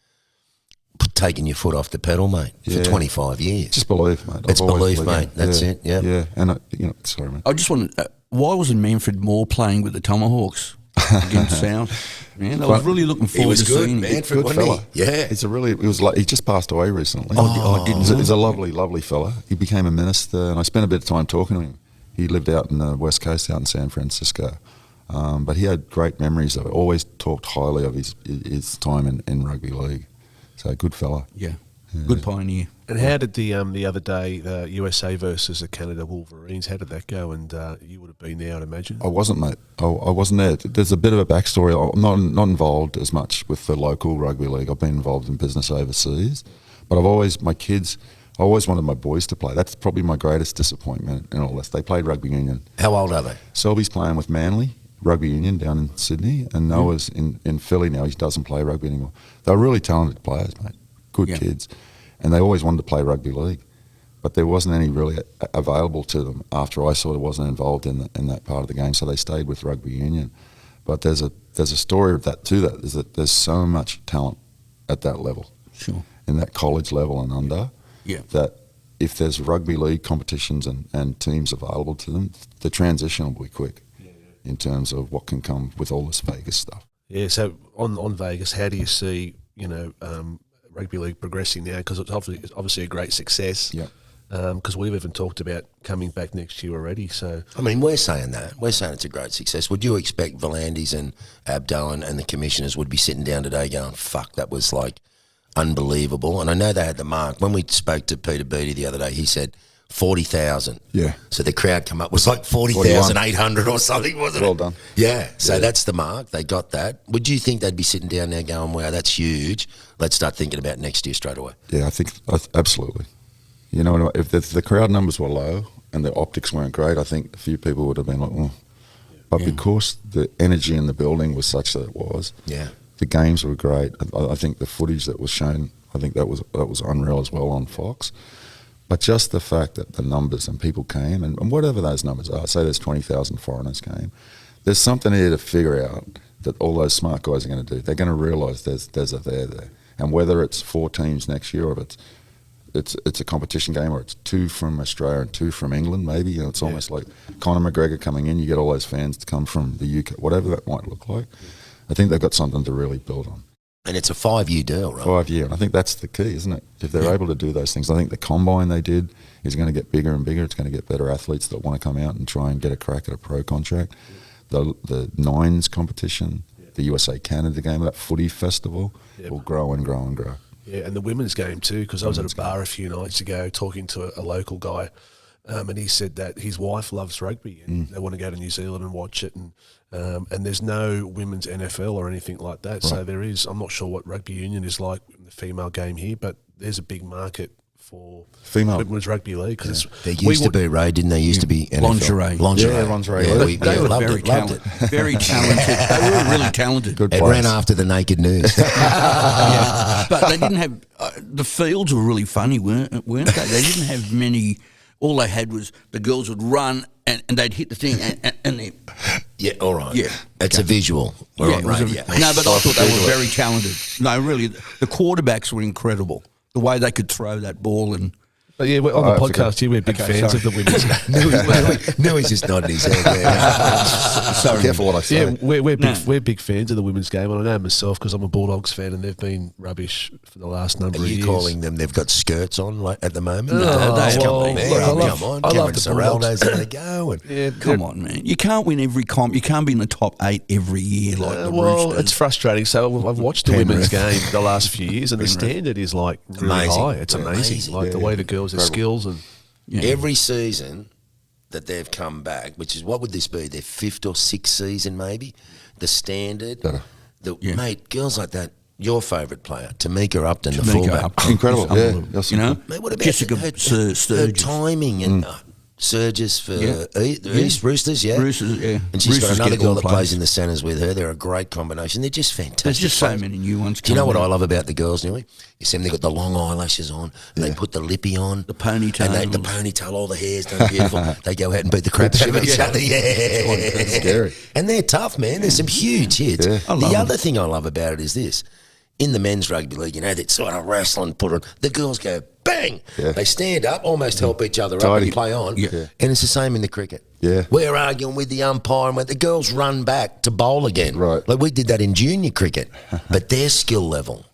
taken your foot off the pedal, mate, for Yeah. 25 years. Just belief, mate. It's I've always belief, believed mate. That's it, yeah. Yeah, and sorry, man. I just want to. Why wasn't Manfred Moore playing with the Tomahawks against South? Man, I was really looking He forward was to good, seeing man. it. Good Good fella. fella. Yeah. He just passed away recently. I didn't know. He's a lovely, lovely fella. He became a minister, and I spent a bit of time talking to him. He lived out in the West Coast, out in San Francisco. But he had great memories of it. Always talked highly of his time in rugby league. So good fella. Yeah, good pioneer. And how did the other day, the USA versus the Canada Wolverines, how did that go? And you would have been there, I'd imagine. I wasn't, mate. I wasn't there. There's a bit of a backstory. I'm not involved as much with the local rugby league. I've been involved in business overseas. But I always wanted my boys to play. That's probably my greatest disappointment in all this. They played rugby union. How old are they? Selby's playing with Manly rugby union down in Sydney, and Noah's in Philly now. He doesn't play rugby anymore. They're really talented players, mate. Good kids. And they always wanted to play rugby league. but there wasn't any really available to them after I sort of wasn't involved in that part of the game, so they stayed with rugby union. But there's a story of that too, that is that there's so much talent at that level, Sure. in that college level and under, that if there's rugby league competitions and teams available to them, the transition will be quick in terms of what can come with all this Vegas stuff. Yeah, so on Vegas, how do you see, rugby league progressing now? Because it's obviously a great success. Yeah. Because we've even talked about coming back next year already. So I mean, we're saying that. We're saying it's a great success. Would you expect Volandis and Abdo and the commissioners would be sitting down today going, fuck, that was like unbelievable? And I know they had the mark. When we spoke to Peter Beattie the other day, he said 40,000. Yeah. So the crowd come up was like 40,800 or something, wasn't it? Well done. Yeah. So that's the mark. They got that. Would you think they'd be sitting down there going, wow, that's huge. Let's start thinking about next year straight away. Yeah, I think absolutely. You know, if the crowd numbers were low and the optics weren't great, I think a few people would have been like, oh. But because the energy in the building was such that it was, the games were great. I think the footage that was shown, I think that was unreal as well on Fox. But just the fact that the numbers and people came, and whatever those numbers are, say there's 20,000 foreigners came, there's something here to figure out that all those smart guys are going to do. They're going to realise there's a there. And whether it's 4 teams next year or if it's a competition game, or it's 2 from Australia and 2 from England, maybe. It's almost like Conor McGregor coming in. You get all those fans to come from the UK, whatever that might look like. I think they've got something to really build on. And it's a 5-year deal, right? 5 year, and I think that's the key, isn't it? If they're able to do those things, I think the combine they did is going to get bigger and bigger. It's going to get better athletes that want to come out and try and get a crack at a pro contract. The nines competition, the USA Canada game, that footy festival will grow and grow and grow. Yeah, and the women's game too, because I was at a bar a few nights ago talking to a local guy, and he said that his wife loves rugby and they want to go to New Zealand and watch it, and there's no women's NFL or anything like that. Right. So there is, I'm not sure what rugby union is like in the female game here, but there's a big market for female women's rugby league. Cause there used to be, Ray, didn't they? Used to be NFL. Lingerie. Yeah, lingerie. Yeah, they were loved very it, loved talented. Very talented. They were really talented. Good it players. ran after the naked news. But they didn't have the fields were really funny, weren't they? They didn't have many. All they had was the girls would run and they'd hit the thing and they. Yeah, all right. Yeah, it's a visual. We're on radio. No, but I thought they were very talented. No, really, the quarterbacks were incredible. The way they could throw that ball and. But yeah, on the podcast here, we're big fans of the women's game. He's just nodding his head there. Sorry, careful what I say. Yeah, we're big fans of the women's game, and I know myself because I'm a Bulldogs fan, and they've been rubbish for the last number of years. Are you calling them? They've got skirts on like at the moment. No, come on, man. Look, Come on. I love Cameron the Serraldo's going to go. Come on, man. You can't win every comp. You can't be in the top 8 every year like the Roosters. It's frustrating. So I've watched the women's game the last few years, and the standard is like really high. It's amazing. Like the way the girls, their skills and. Yeah. Every season that they've come back, which is, what would this be, their 5th or 6th season maybe, the standard, mate, girls like that, your favourite player, Tamika Upton, the fullback. Incredible, yeah. You know, Mate, what about Jessica her timing and Surges for East Roosters, Roosters, yeah. And she's Roosters got another get all girl that players. plays in the centres with her. They're a great combination. They're just fantastic. There's just so players. many new ones. Do you know what coming I in. love about the girls, Newy? You see them, they've got the long eyelashes on, and they put the lippy on. The ponytail. And the ponytail, all the hair's done beautiful. They go out and beat the crap out of each other. Yeah. Scary. And they're tough, man. There's some huge hits. Yeah. The other thing I love about it is this. In the men's rugby league, you know, that sort of wrestling put on. The girls go, bang. Yeah. They stand up, almost help each other up Tidy. and play on. Yeah. And it's the same in the cricket. Yeah. We're arguing with the umpire, and when the girls run back to bowl again. Right. Like we did that in junior cricket. But their skill level,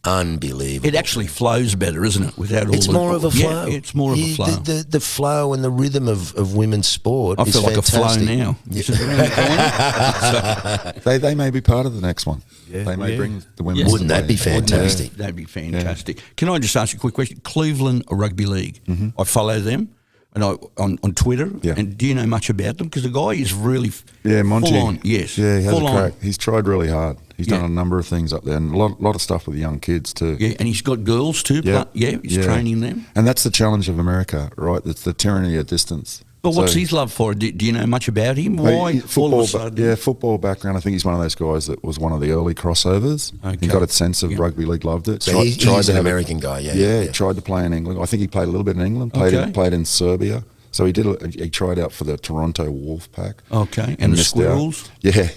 unbelievable. It actually flows better, isn't it? Without all It's the, more of a flow. Yeah, it's more of a flow. The flow and the rhythm of women's sport I is feel like fantastic. a flow now. This is around the corner. They may be part of the next one. Yeah. They may Yeah. bring the women. Yes. Wouldn't that be fantastic? That'd be fantastic. Can I just ask you a quick question? Cleveland Rugby League. I follow them, and on Twitter. Yeah. And do you know much about them? Because the guy is really Monty. full on. Yes. Yeah, he has full a on. crack. He's tried really hard. He's Yeah. done a number of things up there, and a lot of stuff with the young kids too. Yeah, and he's got girls too. Yeah. He's training them. And that's the challenge of America, right? It's the tyranny of distance. But what's So- his love for it? Do you know much about him? Why all of Football, a sudden? football background. I think he's one of those guys that was one of the early crossovers. Okay. He got a sense of Yeah. rugby league, loved it. So he's to an have American guy, yeah. He tried to play in England. I think he played a little bit in England. Okay. Played in Serbia. So he he tried out for the Toronto Wolfpack. Okay, and the missed out. Squirrels? Yeah,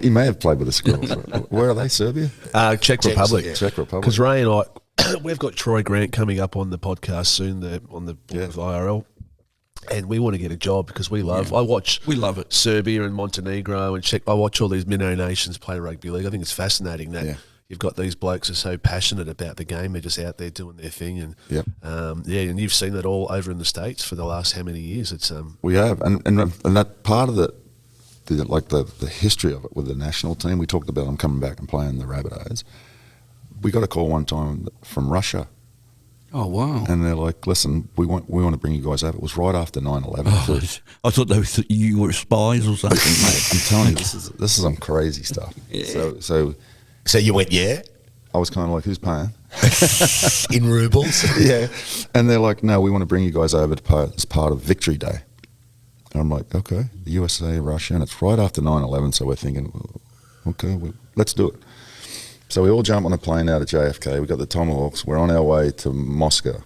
he may have played with the Squirrels. Where are they? Serbia? Czech Republic. yeah. Czech Republic. Because Ray and I, we've got Troy Grant coming up on the podcast soon, on the IRL, and we want to get a job because we love. I watch. We love it. Serbia and Montenegro and Czech. I watch all these minnow nations play rugby league. I think it's fascinating that you've got these blokes who are so passionate about the game. They're just out there doing their thing, and and you've seen that all over in the States for the last how many years? It's We have, and that part of the history of it with the national team. We talked about them coming back and playing the Rabbitohs. We got a call one time from Russia. Oh, wow. And they're like, listen, we want to bring you guys over. It was right after 9/11. Oh, I thought you were spies or something, mate. I'm telling you, this is some crazy stuff. Yeah. So you went, yeah, I was kind of like, who's paying? in rubles. Yeah. And they're like, no, we want to bring you guys over to as part of Victory Day. And I'm like, okay, the USA, Russia, and it's right after 9/11, so we're thinking, well, okay, let's do it. So we all jump on a plane out of JFK. We got the Tomahawks. We're on our way to Moscow.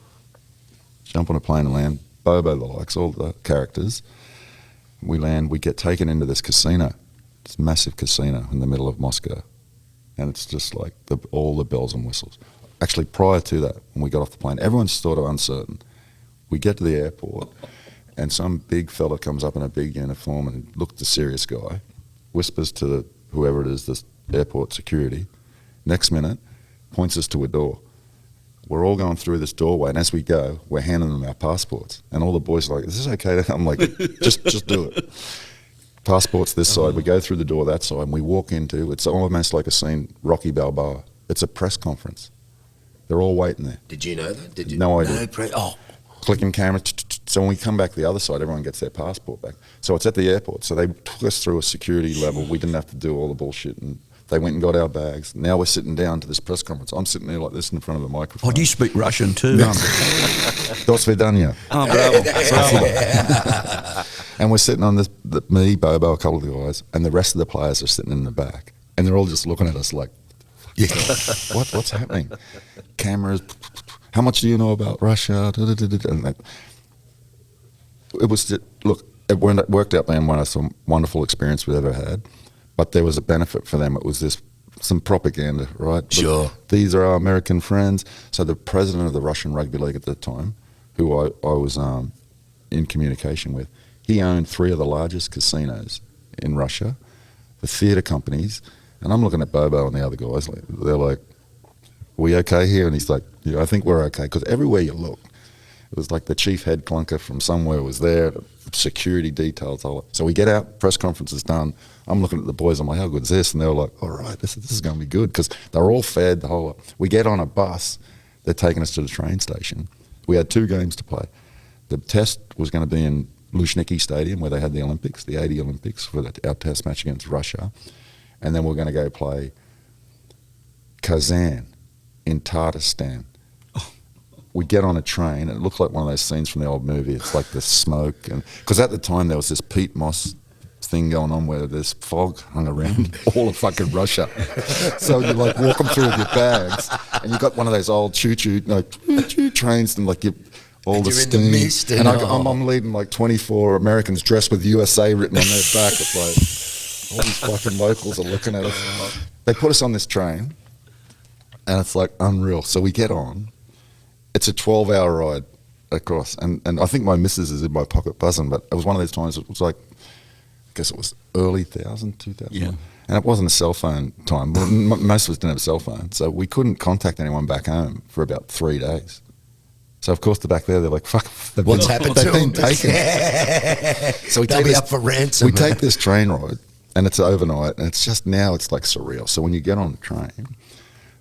Jump on a plane and land. Bobo the likes, all the characters. We land. We get taken into this casino, this massive casino in the middle of Moscow, and it's just like all the bells and whistles. Actually, prior to that, when we got off the plane, everyone's sort of uncertain. We get to the airport, and some big fella comes up in a big uniform and looks the serious guy, whispers to whoever it is, this airport security. Next minute, points us to a door. We're all going through this doorway, and as we go, we're handing them our passports. And all the boys are like, is this okay? I'm like, just do it. Passports this side. We go through the door that side, and we walk into, it's almost like a scene, Rocky Balboa. It's a press conference. They're all waiting there. Did you know that? Did you? No idea. Oh, Clicking camera. So when we come back the other side, everyone gets their passport back. So it's at the airport. So they took us through a security level. We didn't have to do all the bullshit, and they went and got our bags. Now we're sitting down to this press conference. I'm sitting there like this in front of the microphone. Oh, do you speak Russian too? Do svidaniya. Oh, bravo. And we're sitting on me, Bobo, a couple of the guys, and the rest of the players are sitting in the back. And they're all just looking at us like, what's happening? Cameras, how much do you know about Russia? And it was, look, it worked out being one of some wonderful experience we've ever had. But there was a benefit for them. It was some propaganda, right? Sure. Look, these are our American friends. So the president of the Russian Rugby League at the time, who I was in communication with, he owned 3 of the largest casinos in Russia, the theatre companies. And I'm looking at Bobo and the other guys. They're like, we okay here? And he's like, yeah, I think we're okay. Because everywhere you look, it was like the chief head clunker from somewhere was there, security details. So we get out, press conference is done. I'm looking at the boys, I'm like, how good is this? And they were like, all right, this is going to be good. Because they're all fed the whole lot. We get on a bus, they're taking us to the train station. We had 2 games to play. The test was going to be in Luzhniki Stadium, where they had the Olympics, the 80 Olympics, for our test match against Russia. And then we're going to go play Kazan in Tatarstan. We get on a train, and it looked like one of those scenes from the old movie. It's like the smoke, and because at the time there was this Pete Moss thing going on where there's fog hung around all of fucking Russia. So you like walk them through with your bags, and you got one of those old choo-choo trains, and like all the you're in steam. the mist and and I'm leading like 24 Americans dressed with USA written on their back. It's like all these fucking locals are looking at us. They put us on this train, and it's like unreal. So we get on. It's a 12-hour ride across, and I think my missus is in my pocket buzzing, but it was one of those times, it was like, I guess it was early 2000. Yeah. And it wasn't a cell phone time. Well, most of us didn't have a cell phone, so we couldn't contact anyone back home for about 3 days. So, of course, back there, they're like, fuck, what's happened to been them? taken. So we They'll take be this, up for ransom. We take this train ride, and it's overnight, and it's just now it's like surreal. So when you get on the train,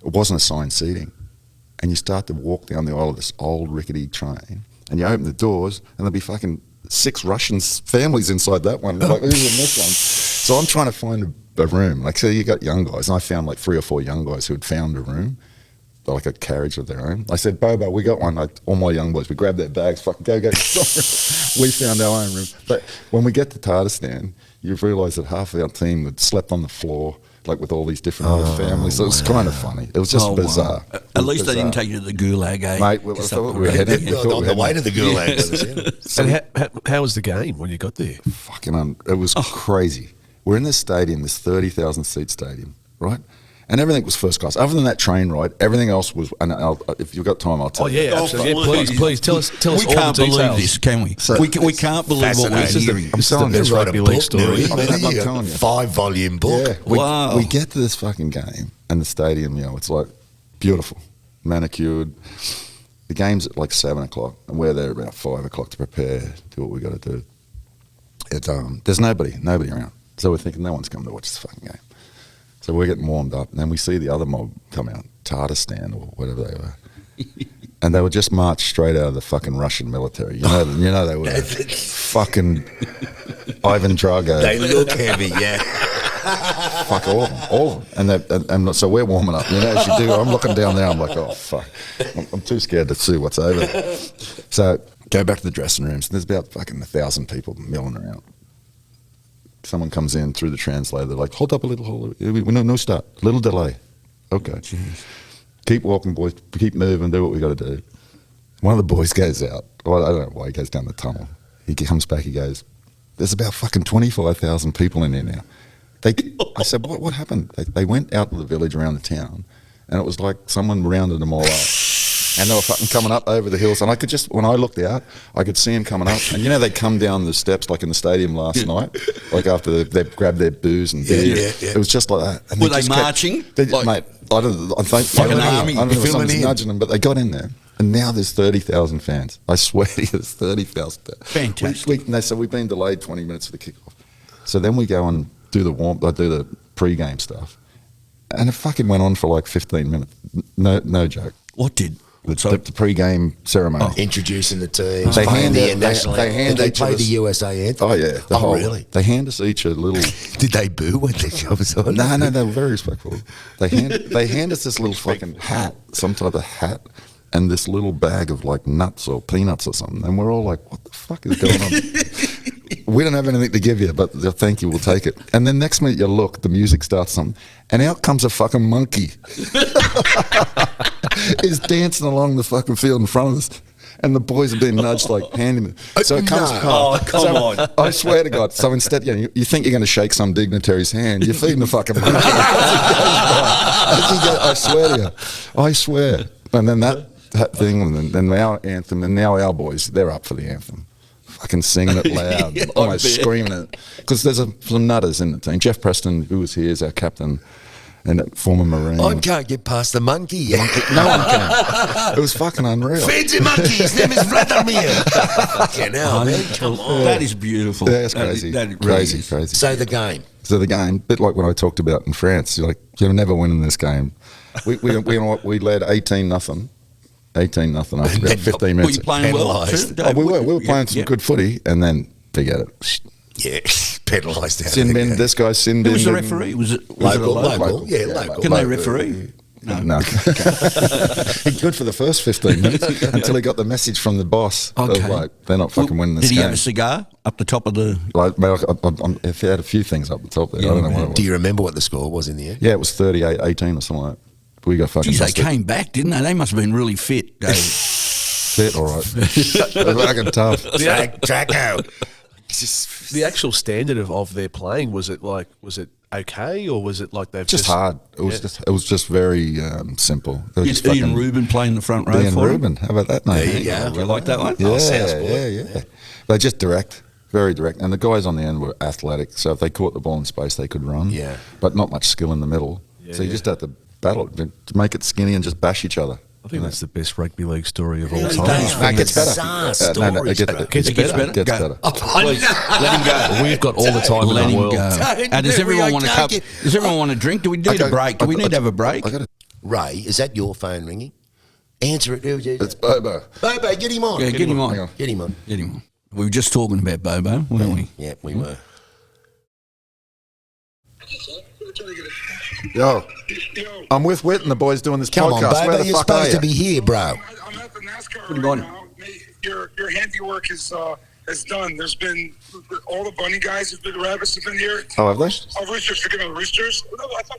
it wasn't assigned seating. And you start to walk down the aisle of this old rickety train, and you open the doors, and there'll be fucking 6 Russian families inside that one. Like, who's in this one? So I'm trying to find a room. Like, so you got young guys, and I found like 3 or 4 young guys who had found a room. like a carriage of their own. I said, Bobo, we got one. All my young boys, we grabbed their bags, fucking go. We found our own room. But when we get to Tardistan, you realise that half of our team had slept on the floor, like with all these different other families. So it was kind of funny. It was just bizarre. At least they didn't take you to the gulag, eh? Mate, we were heading on the way to the gulag. And how was the game when you got there? Fucking, it was crazy. We're in this stadium, this 30,000 seat stadium, right? And everything was first class. Other than that train ride, everything else was. And if you've got time, I'll tell you. Oh yeah, absolutely. Yeah, please tell us all the details. We can't believe this, can we? So, we can't believe what we're hearing. This is the best rugby league story. I'm telling you. 5-volume book. Yeah, Wow. We get to this fucking game, and the stadium, it's like beautiful, manicured. The game's at like 7 o'clock, and we're there about 5 o'clock to prepare, do what we got to do. There's nobody around, so we're thinking no one's coming to watch this fucking game. So we're getting warmed up, and then we see the other mob come out, Tardistan or whatever they were, and they were just marched straight out of the fucking Russian military. You know they were fucking Ivan Drago. They look heavy, yeah. Fuck all of them. And so we're warming up, as you do. I'm looking down there, I'm like, oh, fuck. I'm too scared to see what's over there. So go back to the dressing rooms, and there's about fucking 1,000 people milling around. Someone comes in through the translator, they're like, hold up a little, no start, little delay. Okay. Jeez. Keep walking, boys, keep moving, do what we got to do. One of the boys goes out. Well, I don't know why he goes down the tunnel. He comes back, he goes, there's about fucking 25,000 people in there now. I said, what happened? They went out to the village around the town, and it was like someone rounded them all up. And they were fucking coming up over the hills, and I could when I looked out, I could see them coming up. And they come down the steps like in the stadium last night, like after they grabbed their booze and beer. Yeah. It was just like that. And were they marching? Mate, I don't know if someone's nudging them, but they got in there. And now there's 30,000 fans. I swear to you, there's 30,000. Fantastic. So we've been delayed 20 minutes for the kickoff. So then we go and do the pre-game stuff. And it fucking went on for like 15 minutes. No joke. What did? The pre-game ceremony. Introducing the teams. They play the USA anthem. Oh, yeah. Really? They hand us each a little... Did they boo when the show was on? No, they were very respectful. They hand us this little fucking hat, some type of hat, and this little bag of like nuts or peanuts or something. And we're all like, what the fuck is going on? We don't have anything to give you, but thank you, we'll take it. And then next minute you look, the music starts something, and out comes a fucking monkey. Is dancing along the fucking field in front of us, and the boys are being nudged like handing it. So it comes. Come on! I swear to God. So instead, you think you're going to shake some dignitary's hand, you're feeding the fucking monkey. I swear. And then that thing, and then our anthem, and now our boys, they're up for the anthem. Fucking singing it loud, almost screaming it. Because there's some nutters in the team. Jeff Preston, who was here, is our captain. And a former Marine. I can't get past the monkey. No one can. It was fucking unreal. Fancy monkey. His name is Vladimir. Fucking hell, man. Come on. That is beautiful. Yeah, it's crazy. Crazy. So the game. Bit like what I talked about in France. You're never winning this game. We led 18-0. 18-0 after about 15 minutes. Were you playing well too? We were playing some good footy, and then forget it. Yeah, penalised out. Sinbin, this guy's Sinbin. Who was the referee? Was it local? Yeah, local. Can they referee? No. Good for the first 15 minutes until he got the message from the boss. Okay. Like, they're not fucking winning this game. Did he have a cigar up the top of the... If he had a few things up the top there, I don't know what it was. Do you remember what the score was in the end? Yeah, it was 38-18 or something like that. We got fucking... Jeez, they came back, didn't they? They must have been really fit, David. Fit, all right. They're fucking tough. Tracko. The actual standard of their playing, was it okay, or was it like they've just hard? It was just very simple. Is Ian Rubin playing the front row? Ian Rubin, how about that name? Yeah, you like that one? Yeah. They just direct, very direct, and the guys on the end were athletic. So if they caught the ball in space, they could run. Yeah, but not much skill in the middle. So you just had to battle to make it skinny and just bash each other. I think that's the best rugby league story of all time. It gets better. It gets better. Please, let him go. We've got all the time in the world. Does everyone want a cup? Does everyone want a drink? Do we need a break? Do we need to have a break? Ray, is that your phone ringing? Answer it. It's Bobo. Bobo, get him on. Yeah, get him on. Get him on. Get him on. We were just talking about Bobo, weren't we? Yeah, we were. Yo, I'm with Whit and the boys doing this Come podcast. on, Where baby, the you're fuck are supposed you? to be here, bro. I'm at the NASCAR right now. Your handiwork is done. There's been all the bunny guys, the rabbits have been here. Oh, have they? Oh, roosters, forget about roosters. No, I thought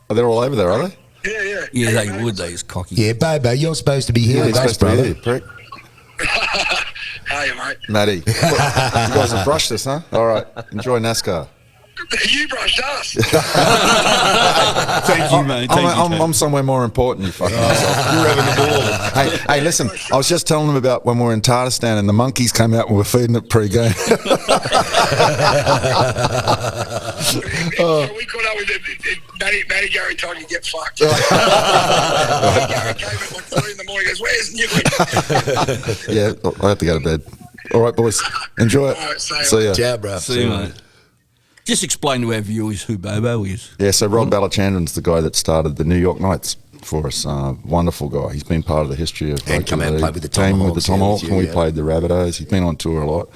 Oh, they're all over there, are they? yeah. Yeah, Hey, they man. would. They's cocky. Yeah, Bobo, you're supposed to be here with you're us, supposed to be brother. here, prick. Hi, mate. Matty. You guys have brushed this, huh? All right. Enjoy NASCAR. You brushed us. Thank you, mate. I'm somewhere more important, you fucking yourself. You're having the ball. Hey, listen, I was just telling them about when we were in Tardistan and the monkeys came out and we were feeding it pre-game. So we caught up with Matty Gary told you get fucked. Matty Gary came at like 3 in the morning. He goes, "Where's Newley?" Yeah, I have to go to bed. All right, boys. Enjoy it. All right, See ya. Ciao, bro. See you, mate. Just explain to our viewers who Bobo is. Yeah, so Rod Balachandran's the guy that started the New York Knights for us. Wonderful guy. He's been part of the history of And rugby come out and league. play with the Came with the Tomahawks, yeah, Tomahawks with when you, we yeah. played the Rabbitohs. He's been on tour a lot.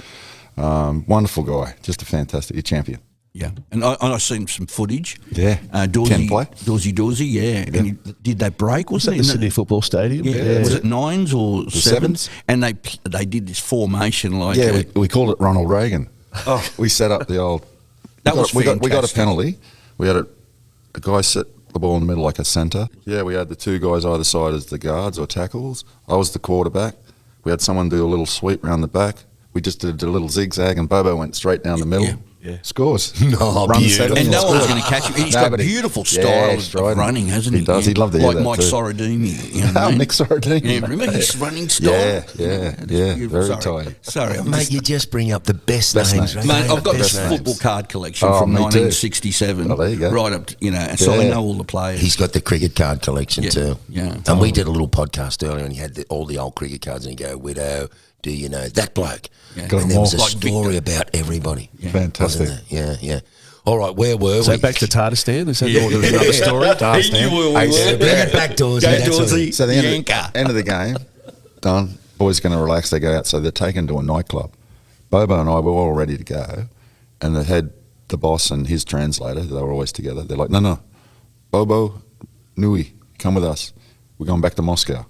Wonderful guy. Just a fantastic champion. Yeah, and I've seen some footage. Yeah. Dorsey, Can play. Dorsey, yeah. And he did that break, Was that wasn't the it? Sydney Football Stadium? Yeah. Was it nines or sevens? sevens? And they did this formation like Yeah, we called it Ronald Reagan. Oh. We set up the old. That was we got a fantastic. penalty. We had a guy set the ball in the middle like a centre. Yeah, we had the two guys either side as the guards or tackles. I was the quarterback. We had someone do a little sweep round the back. We just did a little zigzag and Bobo went straight down the middle. Yeah. Yeah. Scores. Oh, Run beautiful. set and no one's scores. going to catch him. He's No, got but he- beautiful yeah, style of striding. running, hasn't he? He does. He'd love to hear like that Mike too. Sorodini. You know what I mean? Mick Sorodini. Yeah, remember his running style? Yeah. Beautiful. Very Sorry. tight. Sorry, I'm Mate, just, you just bring up the best Best names, names. right? mate, I've got Best this names. football card collection Oh, from me too. 1967. Oh, there you go. Right up, and so I Yeah. know all the players. He's got the cricket card collection Yeah, too. yeah. And we did a little podcast earlier and he had all the old cricket cards and he'd go, "Widow, do you know that bloke?" Yeah. Got And them there was a all. Like story Victor. about everybody. Fantastic. Wasn't there? Yeah. All right, where were So we? back to Tardistan. Is that Yeah. or there was another story? He knew where we Hey, were. so Bring it back, Dorsey. Go, That's all. Dorsey. So the Yanker. end of the game, done. Boys going to relax. They go out. So they're taken to a nightclub. Bobo and I were all ready to go, and the boss and his translator, they were always together. They're like, no, Bobo, Niu, come with us. We're going back to Moscow.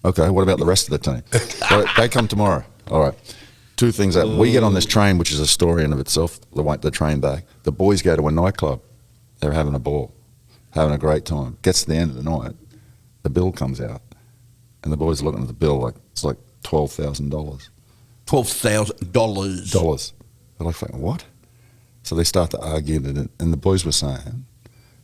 Okay, what about the rest of the team? They come tomorrow. All right. Two things happen. We get on this train, which is a story in of itself. The train back. The boys go to a nightclub. They're having a ball, having a great time. Gets to the end of the night, the bill comes out, and the boys are looking at the bill like it's like $12,000. $12,000. They're like, fucking what? So they start to argue, and the boys were saying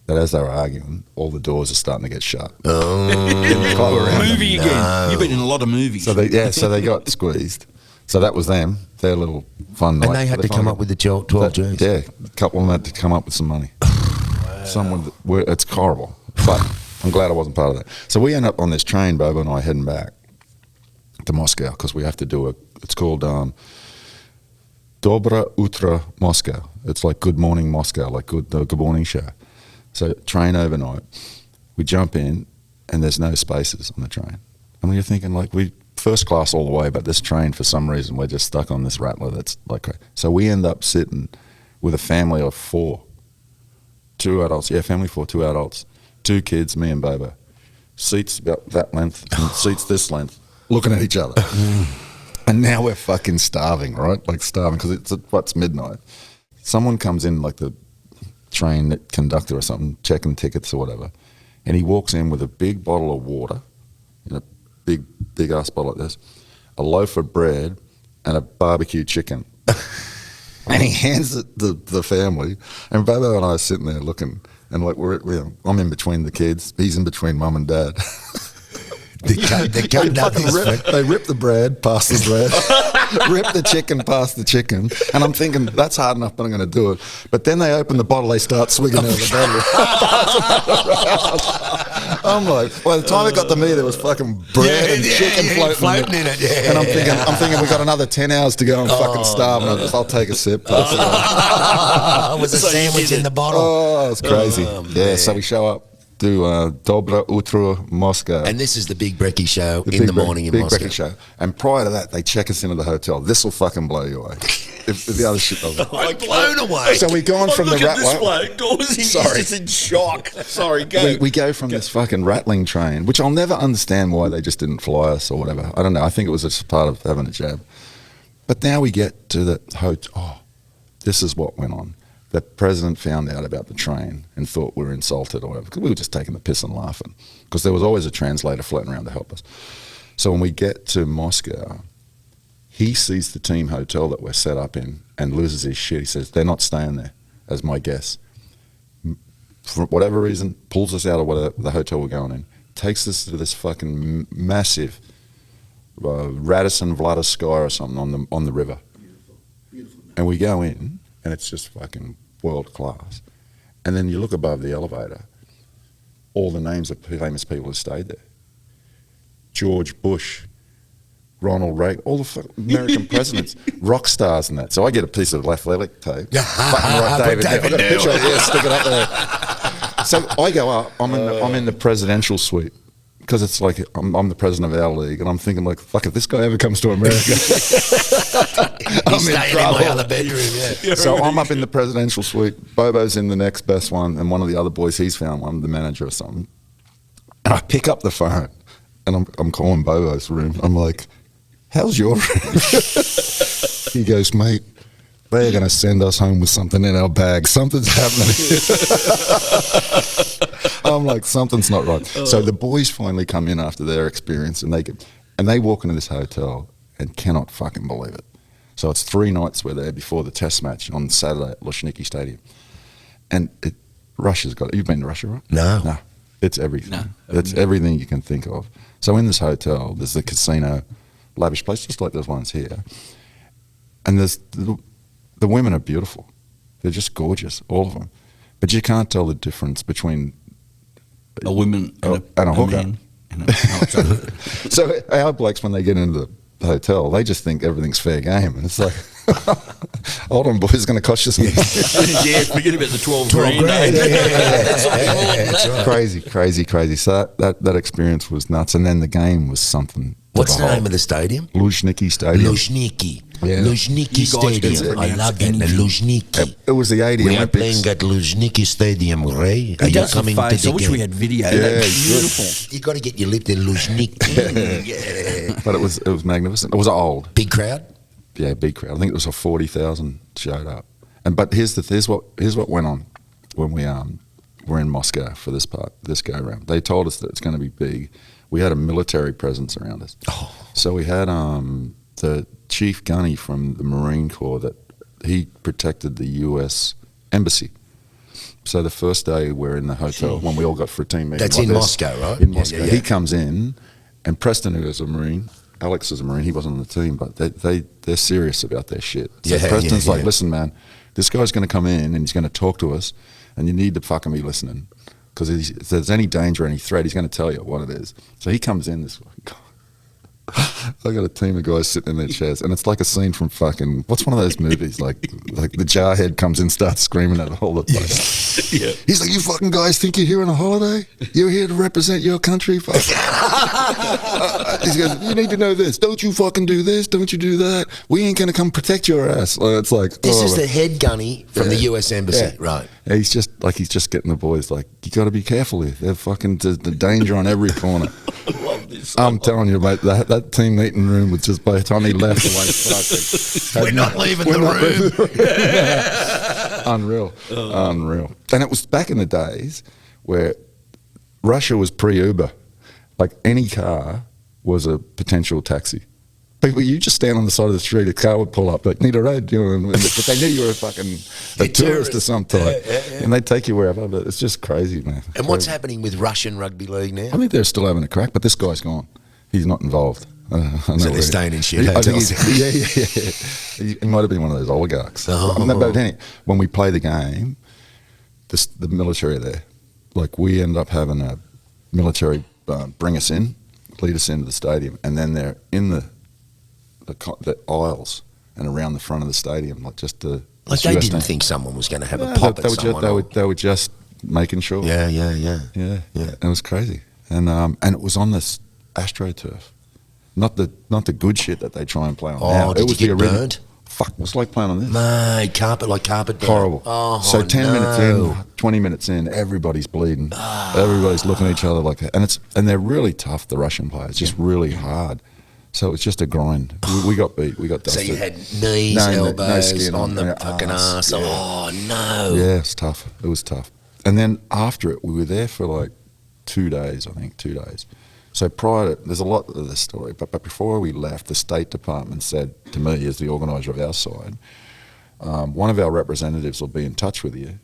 that as they were arguing, all the doors are starting to get shut. Movie again. You've been in a lot of movies. So they got squeezed. So that was them, their little fun night. And they had to come up with the 12 Gs. Yeah, a couple of them had to come up with some money. It's horrible, but I'm glad I wasn't part of that. So we end up on this train, Bobo and I, heading back to Moscow because we have to do it's called Dobra Utra Moscow. It's like Good Morning Moscow, like the Good Morning Show. So train overnight, we jump in and there's no spaces on the train. And you're thinking like we first class all the way, but this train for some reason we're just stuck on this rattler that's like crazy. So we end up sitting with a family of 4, 2 adults, family of 4, 2 adults, 2 kids, me and Bobo. Seats about that length and seats this length, looking at each other. And now we're fucking starving, right? Like starving because it's midnight. Someone comes in like the train conductor or something, checking tickets or whatever, and he walks in with a big bottle of water, in a big ass bottle like this, a loaf of bread, and a barbecue chicken. And he hands it to the family, and Bobo and I are sitting there looking, and like I'm in between the kids, he's in between mum and dad. They rip the bread past the bread, rip the chicken past the chicken, and I'm thinking that's hard enough, but I'm going to do it. But then they open the bottle, they start swigging out of the bottle. I'm like, by the time it got to me, there was fucking bread and chicken floating in it. Yeah. And I'm thinking we got another 10 hours to go and fucking starve. And I'll take a sip. Pass it on. Was a sandwich in the bottle. Oh, it's crazy. Oh, yeah, so we show up. do Dobro Utro Moscow. And this is the Big Brekkie show The in the morning in Big Moscow. Brekkie show. And prior to that, they check us into the hotel. This will fucking blow you away. if the other shit doesn't. I'm blown away. So we've gone from the bloke. He's just in shock. Sorry, go. We go from this fucking rattling train, which I'll never understand why they just didn't fly us or whatever. I don't know. I think it was just part of having a jab. But now we get to the hotel. Oh, this is what went on. The president found out about the train and thought we were insulted or whatever, because we were just taking the piss and laughing, because there was always a translator floating around to help us. So when we get to Moscow, he sees the team hotel that we're set up in and loses his shit. He says, they're not staying there, as my guess. For whatever reason, pulls us out of the hotel we're going in, takes us to this fucking massive Radisson Vladiskaya or something on the river. Beautiful. And we go in, and it's just fucking world class. And then you look above the elevator, all the names of famous people who stayed there. George Bush, Ronald Reagan, all the American presidents, rock stars and that. So I get a piece of athletic tape. Fucking right, David. I've got a picture of it, stick it up there. So I go up, I'm in the presidential suite. Because it's like, I'm the president of our league, and I'm thinking, like, fuck, if this guy ever comes to America, I'm staying in my other bedroom, yeah. So I'm up in the presidential suite, Bobo's in the next best one, and one of the other boys, he's found one, the manager or something. And I pick up the phone, and I'm calling Bobo's room. I'm like, how's your room? He goes, mate, they're going to send us home with something in our bag. Something's happening. I'm like, something's not right. So the boys finally come in after their experience, and they walk into this hotel and cannot fucking believe it. So it's 3 nights we're there before the test match on Saturday at Luzhniki Stadium. And Russia's got it. You've been to Russia, right? No. It's everything. No. It's everything you can think of. So in this hotel, there's the casino, lavish place, just like those ones here. And there's the women are beautiful. They're just gorgeous, all of them. But you can't tell the difference between a woman and a hooker. man. So our blokes, when they get into the hotel, they just think everything's fair game. And it's like, hold on, boys, it's going to cost you something. Yeah, forget about the 12 grand. That's right. Crazy. So that experience was nuts. And then the game was something. What's the name of the stadium? Luzhniki Stadium. Luzhniki. Yeah. Luzhniki Stadium. I love that. Luzhniki. It was the 80 We are Olympics. playing at Luzhniki Stadium, Ray. Are you coming to the I wish game? we had video. Yeah, That's beautiful. You got to get your lip in Luzhniki. Yeah. But it was magnificent. It was old. Big crowd? Yeah, big crowd. I think it was 40,000 showed up. But here's what went on when we were in Moscow for this go around. They told us that it's going to be big. We had a military presence around us. Oh. So we had the chief gunny from the Marine Corps that he protected the U.S. Embassy. So the first day we're in the hotel when we all got for a team meeting. That's in Moscow, right? In Moscow. Yeah, yeah. He comes in, and Preston, who is a Marine, Alex is a Marine, he wasn't on the team, but they're serious about their shit. So Yeah, Preston's yeah, like, yeah. listen, man, this guy's going to come in and he's going to talk to us, and you need to fucking be listening. Because if there's any danger, any threat, he's going to tell you what it is. So he comes in, this I got a team of guys sitting in their chairs, and it's like a scene from fucking, what's one of those movies? like the jarhead comes in, starts screaming at all the place. Yeah. He's like, you fucking guys think you're here on a holiday? You're here to represent your country? Fuck. He goes, you need to know this. Don't you fucking do this. Don't you do that. We ain't going to come protect your ass. It's like, This is the head gunny from the US Embassy, Yeah. right? Yeah, he's just getting the boys like, you got to be careful here. They're fucking the danger on every corner. Love this. I'm telling you, mate, that team meeting room was just by the time he left, like, We're not leaving the room. Unreal. And it was back in the days where Russia was pre-Uber. Like any car was a potential taxi. People, you just stand on the side of the street, a car would pull up, like, need a ride, you know, but they knew you were a tourist of some type, and they'd take you wherever. But it's just crazy, man. And what's happening with Russian rugby league now? I think they're still having a crack, but this guy's gone. He's not involved. I know So they're where- staying in shit I think hotels. yeah. He might have been one of those oligarchs. Oh. But anyway, when we play the game, the military are there. Like, we end up having a military bring us in, lead us into the stadium, and then they're in the aisles and around the front of the stadium, like just the Like they US didn't team. think someone was going to have a No, pop they at were someone. they were just making sure. Yeah. Yeah. It was crazy, and it was on this AstroTurf, not the good shit that they try and play on now. Did it was you get the original. burned? Fuck, it was like playing on this. Mate, carpet burn. Horrible. Oh, so 10 no. minutes in, 20 minutes in, everybody's bleeding. Everybody's looking at each other like that. And they're really tough, the Russian players, just really hard. So it's just a grind. We got beat. We got dusted. So you had knees, elbows, on the fucking ass. Yeah. Oh, no. Yeah, it's tough. It was tough. And then after it, we were there for like 2 days, I think, 2 days. So prior to, there's a lot of this story, but before we left, the State Department said to me, as the organiser of our side, one of our representatives will be in touch with you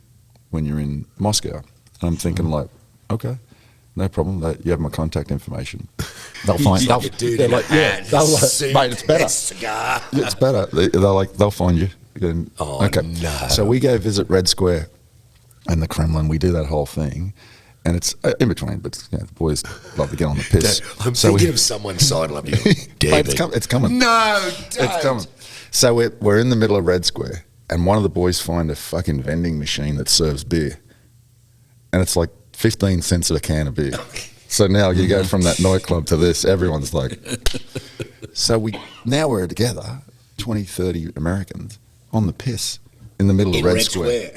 when you're in Moscow. And I'm thinking like, okay, no problem. You have my contact information. They'll find. They'll like, mate, it's better. Cigar. It's better. They'll find you. Okay. No. So we go visit Red Square and the Kremlin. We do that whole thing. And it's in between, but the boys love to get on the piss. I'm thinking of someone's side of you. Mate, it's coming. No, it's coming. So we're in the middle of Red Square, and one of the boys find a fucking vending machine that serves beer, and it's like 15 cents a can of beer. So now you go from that nightclub to this. Everyone's like, so we're together, 20, 30 Americans on the piss in the middle of Red Square.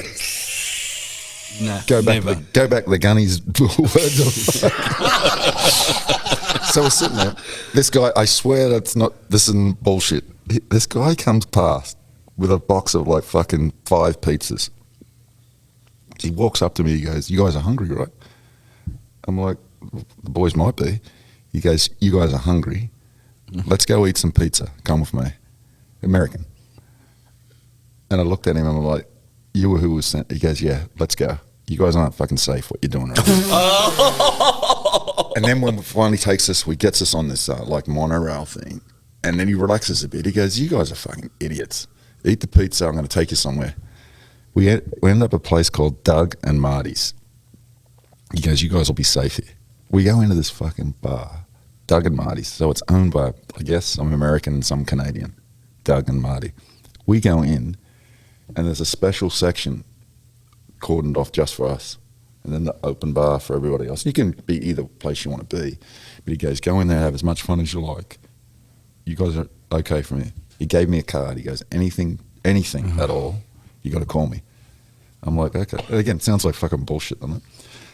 No, go back to the gunnies. So we're sitting there. This guy, I swear this isn't bullshit. This guy comes past with a box of like fucking 5 pizzas. He walks up to me, he goes, "You guys are hungry, right?" I'm like, "The boys might be." He goes, "You guys are hungry. Let's go eat some pizza. Come with me." American. And I looked at him and I'm like, "You were who was sent?" He goes, "Yeah, let's go. You guys aren't fucking safe what you're doing right now." And then when he finally takes us, he gets us on this like monorail thing, and then he relaxes a bit. He goes, "You guys are fucking idiots. Eat the pizza. I'm going to take you somewhere." We end up at a place called Doug and Marty's. He goes, "You guys will be safe here." We go into this fucking bar, Doug and Marty's. So it's owned by, I guess, some American and some Canadian, Doug and Marty. We go in, and there's a special section cordoned off just for us, and then the open bar for everybody else. You can be either place you want to be, but he goes, "Go in there, have as much fun as you like. You guys are okay from here." He gave me a card. He goes, anything at all, you got to call me. I'm like, okay. Again, it sounds like fucking bullshit, doesn't it?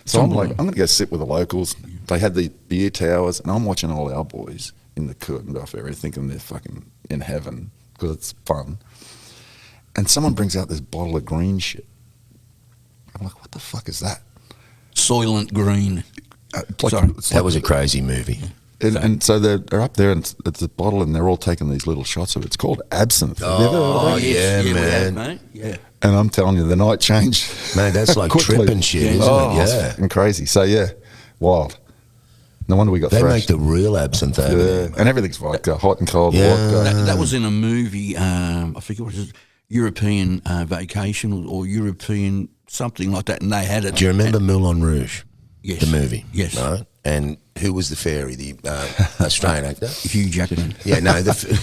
So I'm like, I'm going to go sit with the locals. They had the beer towers, and I'm watching all our boys in the curtained off area thinking they're fucking in heaven because it's fun. And someone brings out this bottle of green shit. I'm like, what the fuck is that? Soylent Green. That was a crazy movie. And so they're up there, and it's a bottle, and they're all taking these little shots of it. It's called absinthe. Have you ever heard of that? Yeah, we man. have, mate. Yeah. And I'm telling you, the night changed. Man, that's like tripping shit, isn't it? It's Yeah. fucking crazy. So, yeah, wild. No wonder we got They fresh. make the real absinthe over there. And everything's vodka, hot and cold Yeah. vodka. That was in a movie, I forget what it is, European Vacation or European something like that, and they had it. Do you remember Moulin Rouge? Yes. The movie? Yes. Right? And who was the fairy, the Australian actor? Hugh Jackman. Yeah, no. Sorry,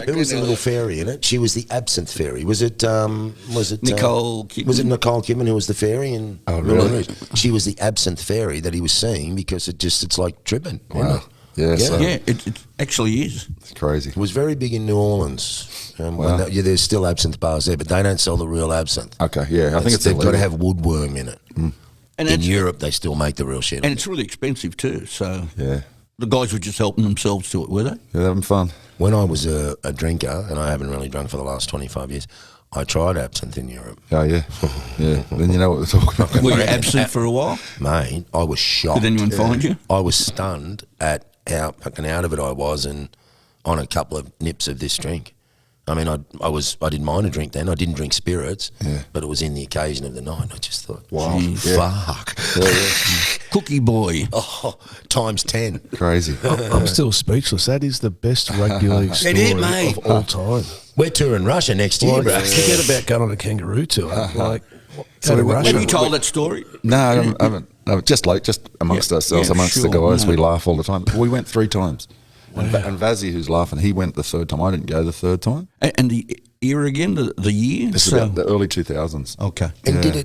who was the little fairy in it? She was the absinthe fairy. Was it Nicole Kidman? Was it Nicole Kidman who was the fairy in Moulin Rouge? She was the absinthe fairy that he was seeing because it's like tripping. Wow. Yeah, so Yeah, it actually is. it's crazy. It was very big in New Orleans. Wow. There's still absinthe bars there, but they don't sell the real absinthe. Okay, yeah. I think it's they've got to illegal. have woodworm in it. And In it's- Europe, they still make the real shit. And it's really expensive too, so Yeah. the guys were just helping themselves to it, were they? They're having fun. When I was a drinker, and I haven't really drunk for the last 25 years, I tried absinthe in Europe. Oh, yeah. Yeah. Then you know what we're talking about. Were you absent for a while? Mate, I was shocked. Did anyone find you? I was stunned at how fucking out of it I was and on a couple of nips of this drink. I mean, I didn't mind a drink then. I didn't drink spirits, but it was in the occasion of the night. And I just thought, wow, fuck. Cookie boy. Oh, times 10. Crazy. I'm still speechless. That is the best rugby league story It is, mate. of all time. We're touring Russia next year, Like, bro. forget about going on a kangaroo tour. Like, go to Have Russia. you told that story? No, I haven't. No, just amongst ourselves, amongst the guys, we laugh all the time. We went 3 times. And Vazzy, who's laughing, he went the 3rd time. I didn't go the 3rd time. And the year again, the year? This is about the early 2000s. Okay. And did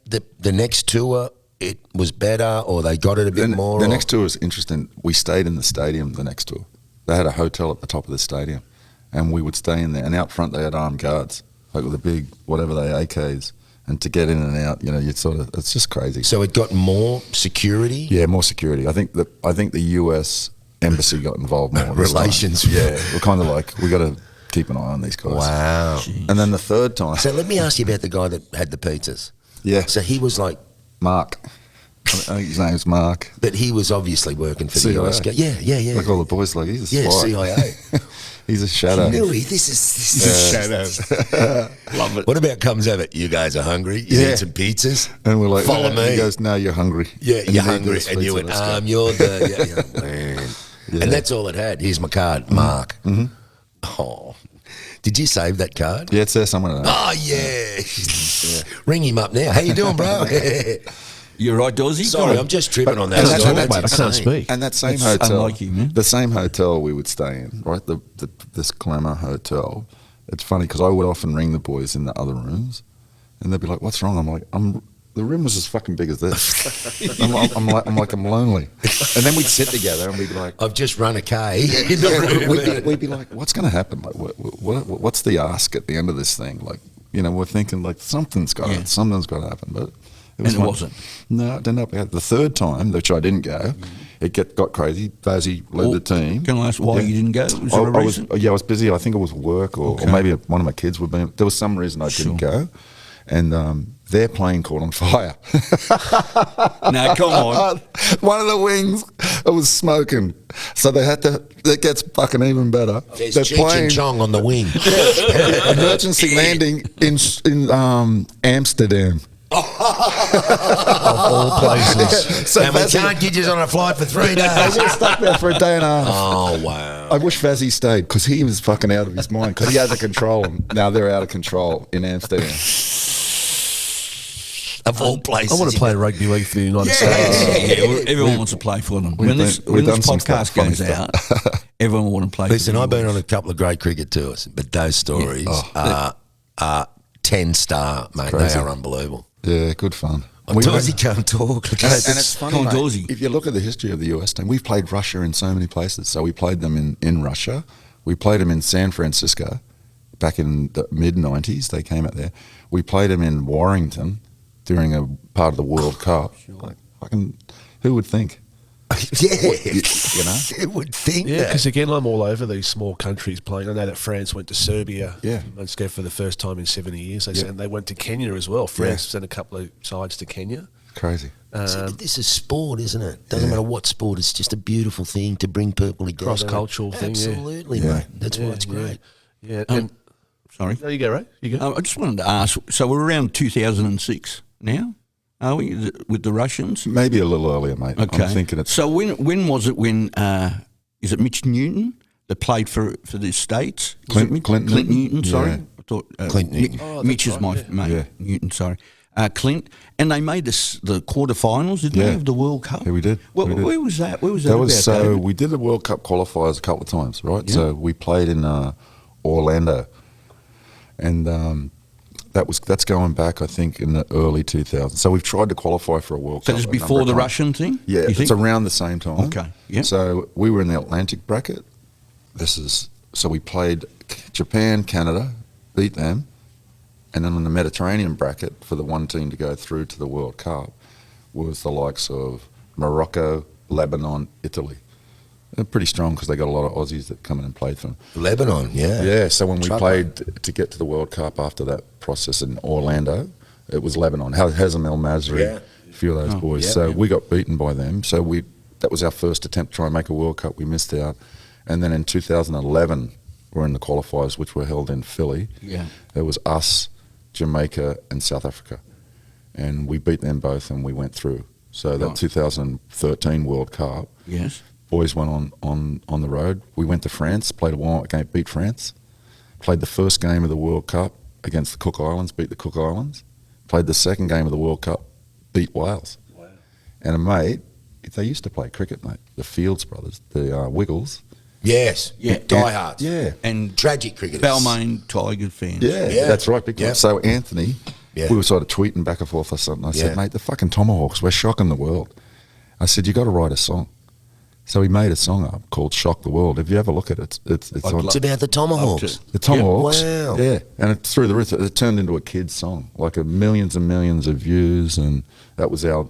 the next tour, it was better, or they got it a bit more? The next tour was interesting. We stayed in the stadium the next tour. They had a hotel at the top of the stadium, and we would stay in there. And out front, they had armed guards, like with the big, whatever they AKs. And to get in and out, you'd sort of, it's just crazy. So it got more security? Yeah, more security. I think the US embassy got involved more. Relations. Yeah, we're kind of like, we got to keep an eye on these guys. Wow. Jeez. And then the third time. So let me ask you about the guy that had the pizzas. Yeah. So he was like, Mark. I think his name's Mark. but he was obviously working for the CIA. US. Yeah. Like all the boys, like, he's a Yeah, spy. CIA. He's a shadow. Louis, this is shadow. Love it. What about comes over? You guys are hungry? You Yeah. need some pizzas? And we're like, Follow me. He goes, no, you're hungry. Yeah, And you're he hungry. goes, And you "Pizza, went, let's go." you're the, yeah, man. Yeah. And that's all it had. Here's my card, Mark. Oh. Did you save that card? Yeah, it's there somewhere. Oh, yeah. Ring him up now. How you doing, bro? You're right, Dorsey. Sorry, I'm just tripping on that. and that's story. what- mate, I can't insane. speak. And that same That's hotel, unlike you, man. the same hotel we would stay in, right? This Glamour hotel. It's funny because I would often ring the boys in the other rooms, and they'd be like, "What's wrong?" I'm like, the room was as fucking big as this. I'm lonely. And then we'd sit together and we'd be like, I've just run a K in the room. we'd be like, what's going to happen? Like, what's the ask at the end of this thing? Like, we're thinking like something's got to happen, but And it wasn't. No, it ended up the third time, which I didn't go. It got crazy. Vazzy led the team. Can I ask why you didn't go? Was there a reason? I was busy. I think it was work, or maybe one of my kids would be. There was some reason I didn't go, and their plane caught on fire. No, come on. One of the wings, it was smoking, so they had to. It gets fucking even better. There's The Cheech and Chong on the wing. emergency landing in Amsterdam. Of all places. So And we Vazzy- can't get you on a flight for 3 I days. was stuck there for a day and a half. Oh, wow. I wish Vazzy stayed because he was fucking out of his mind because he had the control. And now they're out of control in Amsterdam. Of all places. I want to play rugby league for the United Yeah. States. Yeah, everyone wants to play for them. When this done some podcast stuff, funny goes out, everyone will want to play Listen, for I've the been on US. a couple of great cricket tours, but those stories are 10-star, mate. They crazy. are unbelievable. Yeah, good fun. Dorsey can't talk. And it's funny, Come on, mate, Dorsey. if you look at the history of the US team, we've played Russia in so many places. So we played them in Russia. We played them in San Francisco back in the mid-90s. They came out there. We played them in Warrington during a part of the World Cup. Like, fucking, who would think? Yeah. You know? Who would think Yeah, that? because again, I'm all over these small countries playing. I know that France went to Serbia Yeah. a few months ago for the first time in 70 years. They went to Kenya as well. France sent a couple of sides to Kenya. Crazy. See, but this is sport, isn't it? Doesn't matter what sport. It's just a beautiful thing to bring people together. Cross-cultural thing, yeah. Absolutely, Yeah. mate. That's why it's great. Yeah, and Sorry. there you go, Ray. You go. I just wanted to ask, so we're around 2006 now, are we, with the Russians? Maybe a little earlier, mate. Okay. I'm thinking it's... So when was it when, is it Mitch Newton that played for the States? Was Clint- it Mitch? Clint Clint Newton? Newton, sorry. Yeah. I thought, Clint Newton. Mitch, Oh, that's Mitch is right, my yeah. mate. Yeah. Newton, sorry. Clint, and they made the quarterfinals, didn't they, Yeah. of the World Cup? Yeah, we did. Well, We did. Where was that? Where was that? That was about, so. David? We did the World Cup qualifiers a couple of times, right? Yeah. So we played in Orlando, and that's going back, I think, in the early 2000s. So we've tried to qualify for a World So Cup. it's a number before of the times. Russian thing? Yeah, you it's think? around the same time. Okay, yeah. So we were in the Atlantic bracket. So we played Japan, Canada, beat them, and then in the Mediterranean bracket for the one team to go through to the World Cup was the likes of Morocco, Lebanon, Italy. They're pretty strong because they got a lot of Aussies that come in and played for them. Lebanon, yeah. Yeah, so when we Trouble. played to get to the World Cup after that process in Orlando, it was Lebanon. Hazem El Masri, Yeah. a few of those boys. yeah, So yeah. we got beaten by them. So that was our first attempt to try and make a World Cup. We missed out. And then in 2011, we're in the qualifiers, which were held in Philly. Yeah. It was us, Jamaica, and South Africa. And we beat them both and we went through. So that Right. 2013 World Cup, Yes. boys went on the road. We went to France, played a warm-up game, beat France. Played the first game of the World Cup against the Cook Islands, beat the Cook Islands. Played the second game of the World Cup, beat Wales. Wow. And a mate, they used to play cricket, mate. The Fields brothers, the Wiggles. Yes. Yeah. Diehards. Yeah. And Tragic cricketers. Balmain Tiger fans. Yeah, Yeah. that's right. Big Yeah. time. So Anthony, Yeah. We were sort of tweeting back and forth or something. I said, mate, the fucking Tomahawks, we're shocking the world. I said, you got to write a song. So he made a song up called "Shock the World." If you ever look at it, it's about the Tomahawks. The Tomahawks, Wow. yeah, and it's through the roof. It turned into a kid's song, like millions and millions of views, and that was our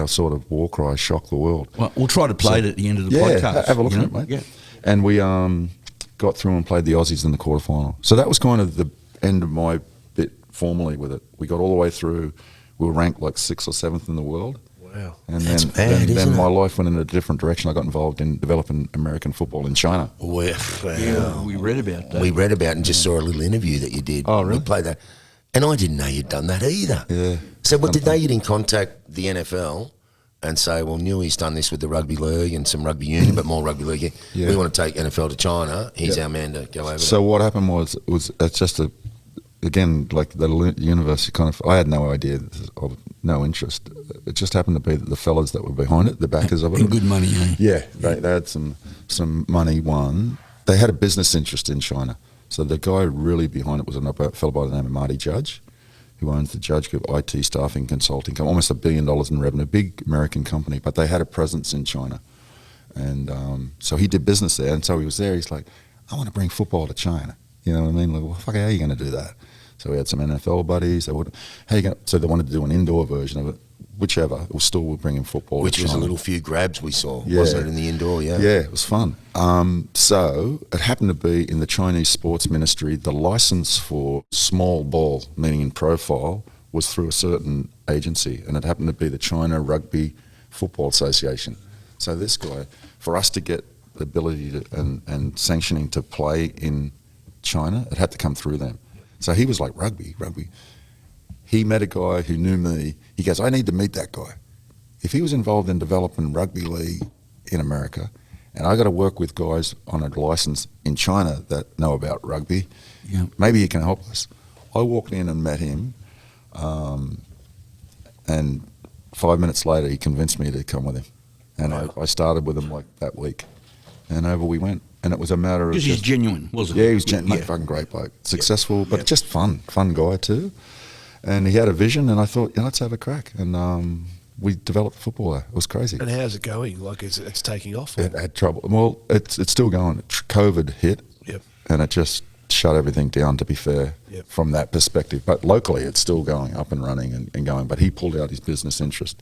sort of war cry, "Shock the World." Well, we'll try to play it at the end of the podcast. Have a look at it, mate. Yeah. And we got through and played the Aussies in the quarterfinal. So that was kind of the end of my bit formally with it. We got all the way through. We were ranked like 6th or 7th in the world. Wow. And That's then, mad, isn't my it? life went in a different direction. I got involved in developing American football in China. Yeah, we read about that. We read about it and just saw a little interview that you did. Oh, really? We played that. And I didn't know you'd done that either. Yeah. So did they get in contact the NFL and say, well, Niu's done this with the rugby league and some rugby union, but more rugby league. Yeah. We want to take NFL to China. Here's our man to go over So what happened was it's just again, like the university kind of, I had no idea, of no interest. It just happened to be that the fellas that were behind it, the backers of it. And good money, eh? Yeah, they had some money won. They had a business interest in China. So the guy really behind it was a fellow by the name of Marty Judge, who owns the Judge Group IT staffing consulting company, almost $1 billion in revenue, big American company, but they had a presence in China. And so he did business there, and so he was there. He's like, I want to bring football to China. You know what I mean? Like, well, fuck, how are you going to do that? So we had some NFL buddies. So they wanted to do an indoor version of it. Whichever, it was still we're bringing football. Which to was a China. little few grabs we saw, wasn't it, in the indoor? Yeah. Yeah, it was fun. So it happened to be in the Chinese sports ministry, the license for small ball, meaning in profile, was through a certain agency, and it happened to be the China Rugby Football Association. So this guy, for us to get the ability to, and sanctioning to play in China, it had to come through them. So he was like, rugby. He met a guy who knew me. He goes, I need to meet that guy. If he was involved in developing rugby league in America, and I got to work with guys on a license in China that know about rugby, maybe he can help us. I walked in and met him, and 5 minutes later he convinced me to come with him. And I started with him like that week. And over we went. And it was a matter of Because he's genuine, wasn't he? he? Yeah, he was genuine, fucking great bloke. Successful, but just fun guy too. And he had a vision, and I thought, let's have a crack. And we developed football there. It was crazy. And how's it going? Like, it's taking off? It had trouble. Well, it's still going. COVID hit, and it just shut everything down, to be fair, from that perspective. But locally, it's still going, up and running and going. But he pulled out his business interest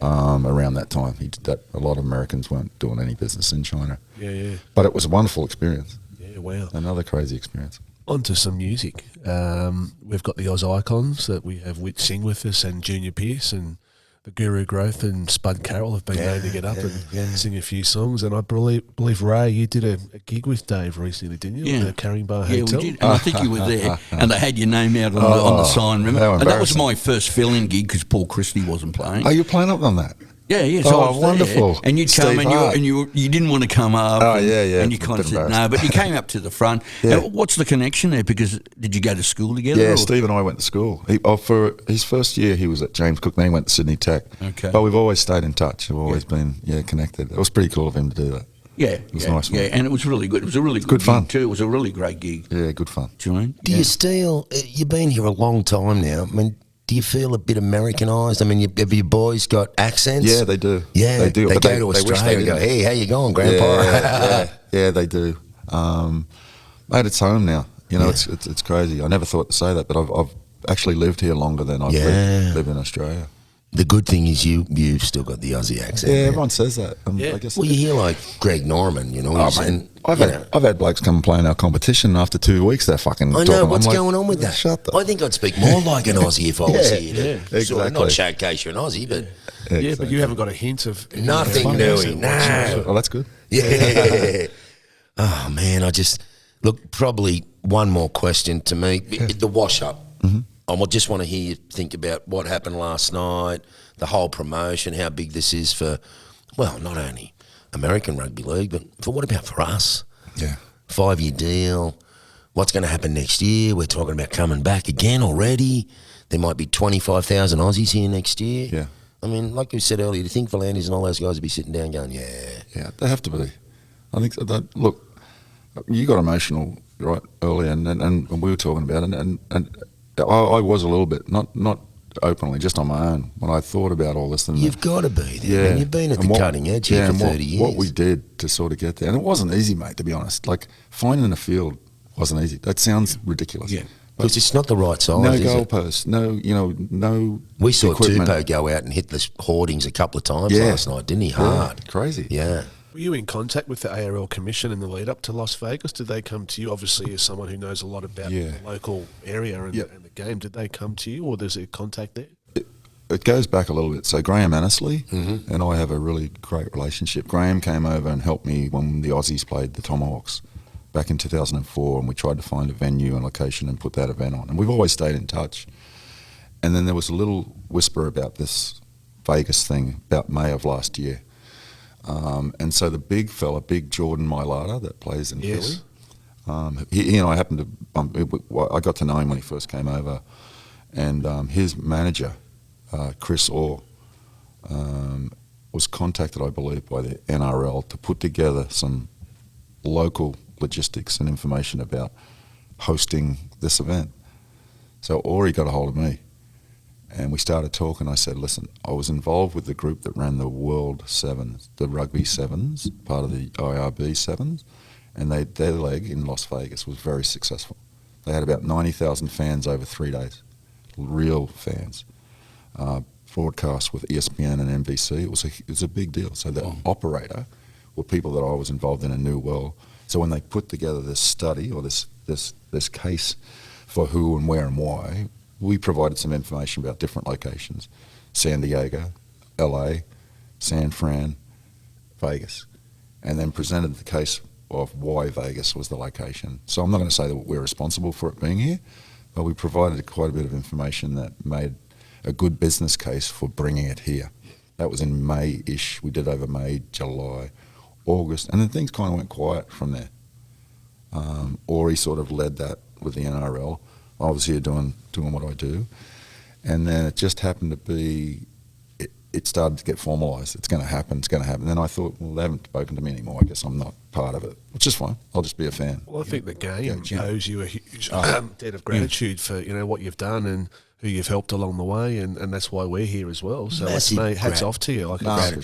around that time. He did that. A lot of Americans weren't doing any business in China. Yeah. But it was a wonderful experience. Yeah, wow. Another crazy experience. On to some music. We've got the Oz Icons that we have Whit sing with us, and Junior Pierce and the Guru Growth and Spud Carroll have been known to get up and sing a few songs. And I believe Ray, you did a gig with Dave recently, didn't you? Yeah. At the Carrying Bar Yeah, Hotel. we did. And I think you were there, and they had your name out on the sign, remember? how And that was embarrassing. my first fill-in gig because Paul Christie wasn't playing. Are you playing up on that? Yeah. So I was wonderful. there, and you'd come Steve and Hart. you didn't want to come up. Oh, and, yeah. And you It's a kind of bit said no, embarrassing. but you came up to the front. Yeah. What's the connection there? Because did you go to school together? Yeah, or? Steve and I went to school. For his first year, he was at James Cook, then he went to Sydney Tech. Okay. But we've always stayed in touch. We've always been connected. It was pretty cool of him to do that. Yeah, It was nice. Yeah, and it was really good. It was a really good gig fun. too. It was a really great gig. Yeah, good fun. Do you know what I mean? Do you still, you've been here a long time now. I mean, do you feel a bit Americanised? I mean, have your boys got accents? Yeah, they do. Yeah, they do. They But go to wish Australia and go, didn't. hey, how you going, Grandpa? Yeah, they do. Mate, it's home now. It's crazy. I never thought to say that, but I've actually lived here longer than I've lived in Australia. The good thing is you've still got the Aussie accent. Yeah, man. everyone says that. I guess. Well, you hear like Greg Norman, he's Mate, I've had blokes come and play in our competition after 2 weeks. They're fucking. I know, talking. what's I'm like, going on with that? Shut the. I think I'd speak more like an Aussie if I was here. exactly. Sort of not showcase you're an Aussie, but Yeah, but you haven't got a hint of nothing any new. accent whatsoever. Oh, that's good. Yeah. Oh, man, look, probably one more question to me. The wash-up. Mm-hmm. I just want to hear you think about what happened last night, the whole promotion, how big this is for, well, not only American Rugby League, but what about for us? Yeah. 5-year deal. What's going to happen next year? We're talking about coming back again already. There might be 25,000 Aussies here next year. Yeah. I mean, like we said earlier, do you think Volandis and all those guys would be sitting down going, Yeah, they have to be. I think so. Look, you got emotional right early, and we were talking about it, and I was a little bit, not openly, just on my own. When I thought about all this, and You've got to be there. Man. You've been at the cutting edge here for 30 years. What we did to sort of get there, and it wasn't easy, mate. To be honest, like finding a field wasn't easy. That sounds ridiculous. Yeah. Because it's not the right size. No goalposts. No. We saw equipment. Tupou go out and hit the hoardings a couple of times last night, didn't he? Hard. Yeah, crazy. Yeah. Were you in contact with the ARL Commission in the lead up to Las Vegas? Did they come to you, obviously, as someone who knows a lot about the local area and the game? Did they come to you, or there's a contact there? It goes back a little bit. So Graham Annesley and I have a really great relationship. Graham came over and helped me when the Aussies played the Tomahawks back in 2004, and we tried to find a venue and location and put that event on. And we've always stayed in touch. And then there was a little whisper about this Vegas thing about May of last year. And so the big fella, big Jordan Mailata that plays in Philly, he and I happened to, I got to know him when he first came over, and his manager, Chris Orr, was contacted, I believe, by the NRL to put together some local logistics and information about hosting this event. So Ori got a hold of me, and we started talking. I said, listen, I was involved with the group that ran the World Sevens, the Rugby Sevens, part of the IRB Sevens, and their leg in Las Vegas was very successful. They had about 90,000 fans over 3 days, real fans. Broadcast with ESPN and NBC. It was a big deal. So the operator were people that I was involved in and knew well. So when they put together this study or this case for who and where and why, we provided some information about different locations: San Diego, LA, San Fran, Vegas, and then presented the case of why Vegas was the location. So I'm not going to say that we're responsible for it being here, but we provided quite a bit of information that made a good business case for bringing it here. That was in May-ish. We did over May, July, August, and then things kind of went quiet from there. Ori sort of led that with the NRL. I was here doing what I do, and then it just happened to be, it started to get formalised. It's going to happen. Then I thought, well, they haven't spoken to me anymore. I guess I'm not part of it, which is fine. I'll just be a fan. Well, I think the game owes you a huge debt of gratitude for what you've done and who you've helped along the way, and that's why we're here as well. So hats off to you.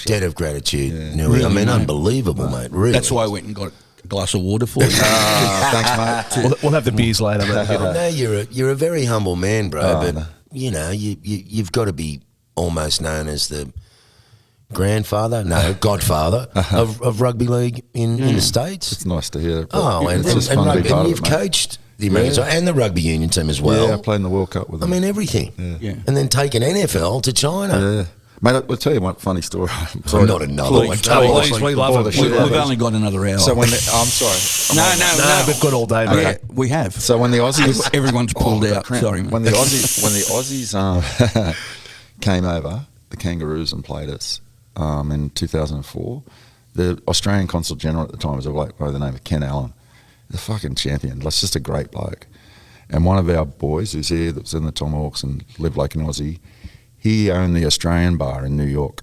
Debt of gratitude, really, I mean, unbelievable, mate. Really, that's why I went and got a glass of water for you. Thanks, mate. We'll have the beers later, mate. No, you're a very humble man, bro. But you've got to be almost known as the godfather of rugby league in the States. It's nice to hear. And you've coached the American side and the rugby union team as well. Yeah, I played in the World Cup with them. I mean, everything. Yeah. And then taking NFL to China. Yeah. Mate, I'll tell you one funny story. Not another one. We love it. We've only got another hour. So I'm sorry. No, we've got all day, mate. Yeah, we have. So when the Aussies... Everyone's pulled out. Sorry, mate. When the Aussies came over, the Kangaroos, and played us in 2004, the Australian Consul General at the time was a bloke by the name of Ken Allen. The fucking champion. That's just a great bloke. And one of our boys who's here that was in the Tomahawks and lived like an Aussie, he owned the Australian bar in New York.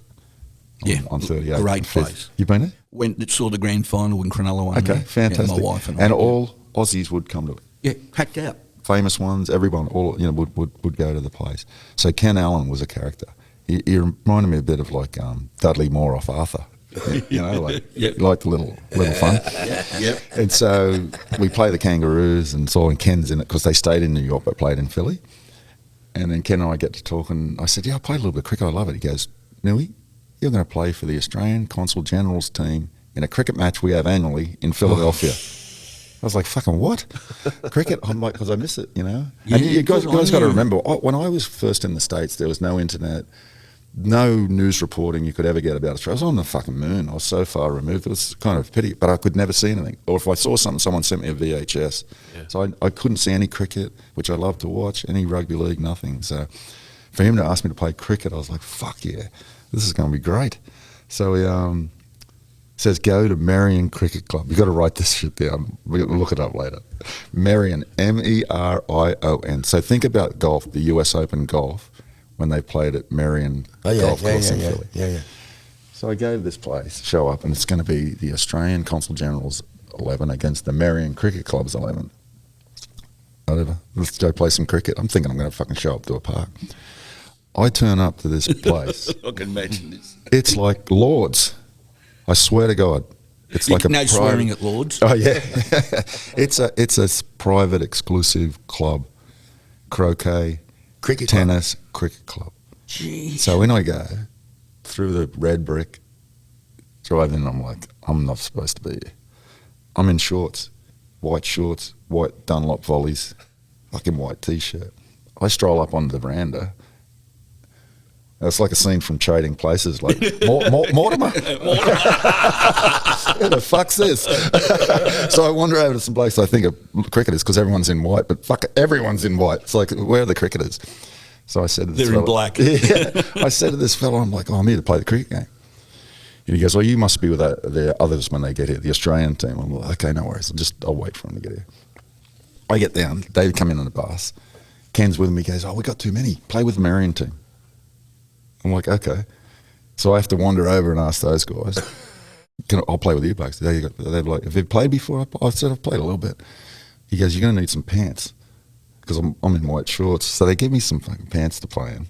On 38th. Great place. You've been there? Went saw the grand final when Cronulla won. Okay, fantastic. Yeah, my wife and I. And all Aussies would come to it. Yeah, packed out. Famous ones, everyone, all would go to the place. So Ken Allen was a character. He reminded me a bit of like Dudley Moore off Arthur. Like the little fun. Yep. And so we play the Kangaroos and saw Ken's in it because they stayed in New York but played in Philly. And then Ken and I get to talk, and I said, I played a little bit of cricket, I love it. He goes, Niu, you're going to play for the Australian Consul General's team in a cricket match we have annually in Philadelphia. I was like, fucking what? Cricket? I'm like, because I miss it, Yeah, and you guys got to remember, when I was first in the States, there was no internet, no news reporting you could ever get about Australia. I was on the fucking moon. I was so far removed. It was kind of a pity, but I could never see anything. Or if I saw something, someone sent me a VHS. Yeah. So I couldn't see any cricket, which I love to watch, any rugby league, nothing. So for him to ask me to play cricket, I was like, fuck yeah, this is going to be great. So he says, go to Merion Cricket Club. You've got to write this shit down. We'll look it up later. Merion, Merion. So think about golf, the US Open golf, when they played at Merion Golf Course in Philly. Yeah. So I gave this place, show up, and it's going to be the Australian Consul General's 11 against the Merion Cricket Club's 11. whatever, let's go play some cricket. I'm thinking I'm going to fucking show up to a park. I turn up to this place. I can imagine this. It's like Lords. I swear to God. It's like a no private, swearing at Lords. Oh yeah, it's a private exclusive club, croquet, Cricket tennis, cricket club. Jeez. So in I go through the red brick, drive in. I'm like, I'm not supposed to be here. I'm in shorts, white Dunlop volleys, fucking white t-shirt. I stroll up onto the veranda. It's like a scene from Trading Places, like, Mortimer? Who the fuck's this? So I wander over to some place I think of cricketers, because everyone's in white, but fuck, everyone's in white. It's like, where are the cricketers? So I said to this They're fella, in black. Yeah, I said to this fellow, I'm like, oh, I'm here to play the cricket game. And he goes, well, you must be with the others when they get here, the Australian team. I'm like, okay, no worries. I'll wait for them to get here. I get down. David come in on the bus. Ken's with me. He goes, oh, we got too many. Play with the Marion team. I'm like, okay. So I have to wander over and ask those guys, I'll play with you blokes. They're like, have you played before? I said, I've played a little bit. He goes, you're going to need some pants, because I'm in white shorts. So they give me some fucking pants to play in.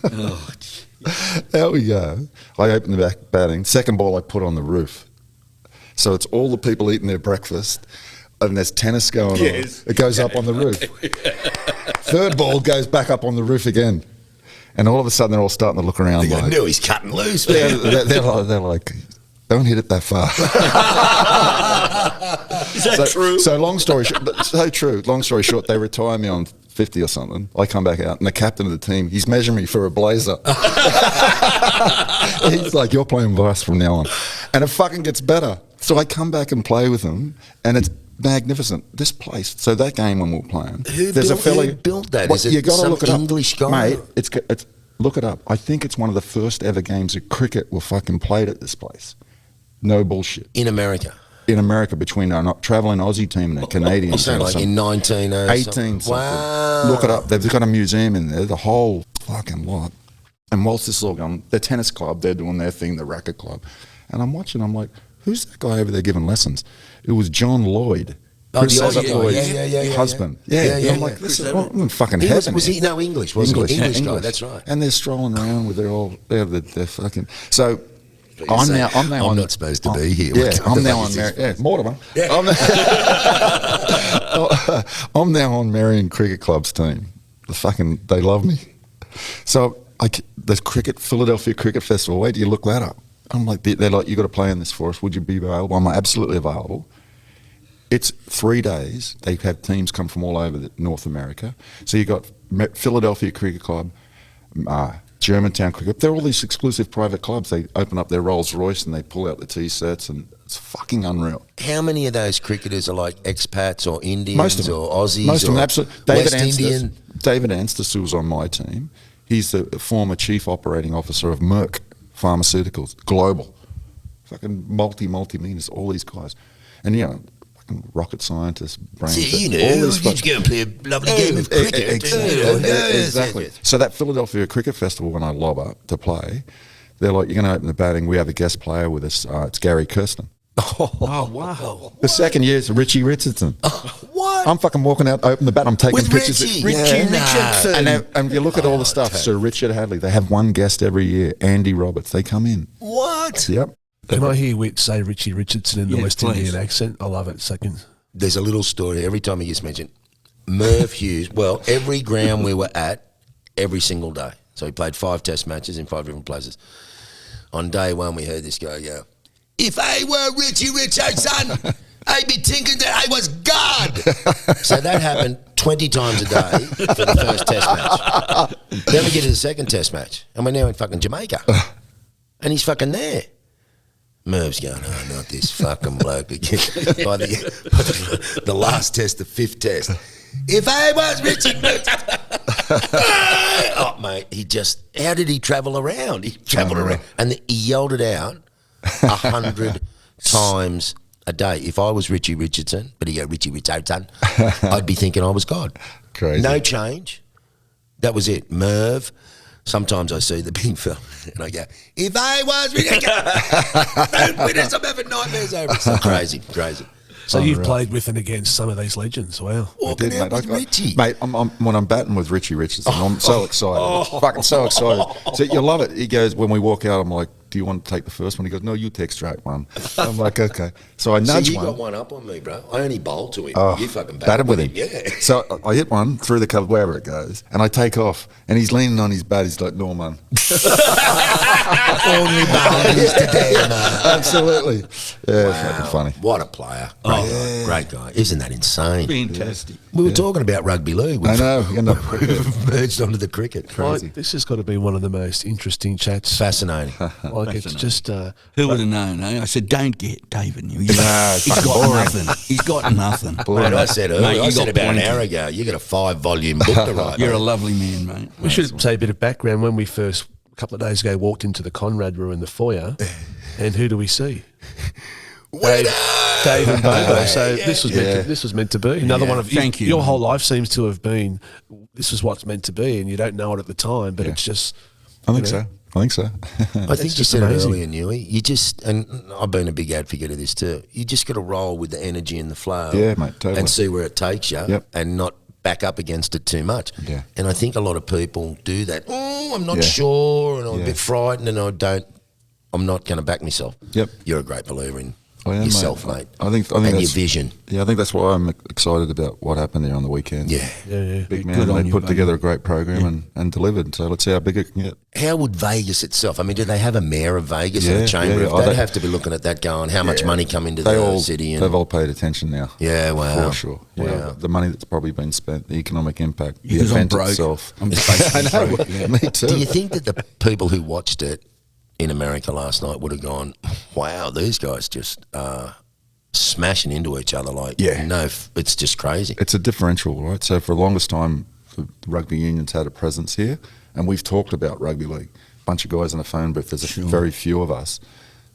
Oh, There we go. I open the back batting. Second ball I put on the roof. So it's all the people eating their breakfast, and there's tennis going on. It goes up on the roof. Third ball goes back up on the roof again. And all of a sudden, they're all starting to look around. I like, knew he's cutting loose. they're like, don't hit it that far. is that true? So long story short, so true. Long story short, they retire me on 50 or something. I come back out, and the captain of the team, he's measuring me for a blazer. He's like, you're playing with us from now on. And it fucking gets better. So I come back and play with them, and it's magnificent. This place. So that game when we were playing, Who built that? Well, Is it you got to some look it English up, guy? mate. It's look it up. I think it's one of the first ever games of cricket were fucking played at this place. No bullshit. In America. In America, between a travelling Aussie team and a Canadian team. Like in 1918. Wow. Look it up. They've got a museum in there, the whole fucking lot. And whilst this is all going, the tennis club, they're doing their thing, the racket club. And I'm watching, I'm like, who's that guy over there giving lessons? It was John Lloyd. Chris Lloyd's yeah, husband. Yeah. I'm like, this is I'm in fucking heaven. Was he no English? Wasn't he? English guy, that's right. And they're strolling around with they're fucking. So I'm now I'm on. not supposed to be here. Yeah, I'm now on Mortimer. Yeah. I'm now on Marion Cricket Club's team. They love me. So the Philadelphia Cricket Festival. Wait till you look that up. I'm like, they're like, you got to play in this for us. Would you be available? I'm absolutely available. It's 3 days. They have teams come from all over North America. So you got Philadelphia Cricket Club, Germantown Cricket. They're all these exclusive private clubs. They open up their Rolls Royce and they pull out the tea sets, and it's fucking unreal. How many of those cricketers are like expats or Indians or Aussies? Most of them, absolutely. West Indian? David Anstis, who was on my team, he's the former chief operating officer of Merck Pharmaceuticals, global. Fucking multi-millionaires, all these guys. And, fucking rocket scientists, brains. See, all this you go and play a lovely game of cricket. Exactly. So that Philadelphia Cricket Festival, when I lob up to play, they're like, you're going to open the batting. We have a guest player with us. It's Gary Kirsten. Oh, wow. The second year is Ritchie Richardson. What? I'm fucking walking out, open the bat, I'm taking With pictures. Ritchie? Richie Richardson. And you look at all the stuff. Sir Richard Hadley, they have one guest every year, Andy Roberts. They come in. What? Yep. Can I hear Whit say Ritchie Richardson in the West please. Indian accent? I love it. Second. There's a little story every time he gets mentioned. Merv Hughes, well, every ground we were at, every single day. So he played 5 test matches in 5 different places. On day one, we heard this guy go, if I were Ritchie Richardson, I'd be thinking that I was God. So that happened 20 times a day for the first test match. Then we get to the second test match, and we're now in fucking Jamaica. And he's fucking there. Merv's going, oh, not this fucking bloke again. By the last test, the 5th test. If I was Ritchie Richardson. Oh, mate, how did he travel around? He travelled around. And he yelled it out 100 times a day. If I was Ritchie Richardson, but he go, Ritchie Richardson, I'd be thinking I was God. Crazy. No change. That was it. Merv. Sometimes I see the big fella and I go, if I was Ritchie, don't win us, I'm having nightmares over it. It's crazy. So you've played with and against some of these legends. Wow. Walking out with Ritchie. Mate, when I'm batting with Ritchie Richardson, I'm so excited. Fucking so excited. So you love it. He goes, when we walk out, I'm like, do you want to take the first one? He goes, no, you take strike one. I'm like, okay. So I nudge you one. got one up on me, bro. I only bowled to him. You fucking batted with him. Yeah. So I hit one through the cover, wherever it goes, and I take off, and he's leaning on his bat. He's like, no, man. Only bowlers today, man. Absolutely. Yeah, it's fucking funny. What a player. Great guy. Isn't that insane? Fantastic. We were talking about rugby league. I know. You end up We've merged onto the cricket. crazy. This has got to be one of the most interesting chats. Fascinating. Like it's just. Who would have known? Eh? I said, don't get David Niu. He's fucking got boring. nothing. He's got nothing. Mate, I said earlier, Mate, I you said got about an plenty. hour ago, you got a 5-volume book to write. You're a mate. lovely man, mate. We should say a bit of background. When we first, a couple of days ago, walked into the Conrad room in the foyer, and who do we see? Dave and Bobo. So this was meant to be another one of Thank you. Your whole life seems to have been this is what's meant to be, and you don't know it at the time, but it's just. I think so. I think you just said amazing. it earlier, Newey. You just, and I've been a big advocate of this too. You just got to roll with the energy and the flow, Yeah, mate, totally. and see where it takes you, Yep. and not back up against it too much. Yeah. And I think a lot of people do that. Oh, I'm not Yeah. sure, and I'm a Yeah. bit frightened, and I'm not going to back myself. Yep. You're a great believer in I am, yourself, mate. I think and your that's- vision. Yeah, I think that's why I'm excited about what happened there on the weekend. Yeah. Big Good man, on they you, put buddy. together a great program and delivered. So let's see how big it can get. How would Vegas itself? I mean, do they have a mayor of Vegas and Yeah, a chamber? yeah, of yeah. They'd They- have to be looking at that, going, how much money come into They the all, city? they've all paid attention now. Yeah, wow. For sure. Wow. Yeah, the money that's probably been spent, the economic impact, the Because I'm event broke. itself. I'm basically I know, broke, yeah. me too. Do you think that the people who watched it in America last night would have gone, wow, these guys just smashing into each other like, it's just crazy. It's a differential, right? So for the longest time, the rugby union's had a presence here, and we've talked about rugby league. Bunch of guys in a phone booth. There's very few of us.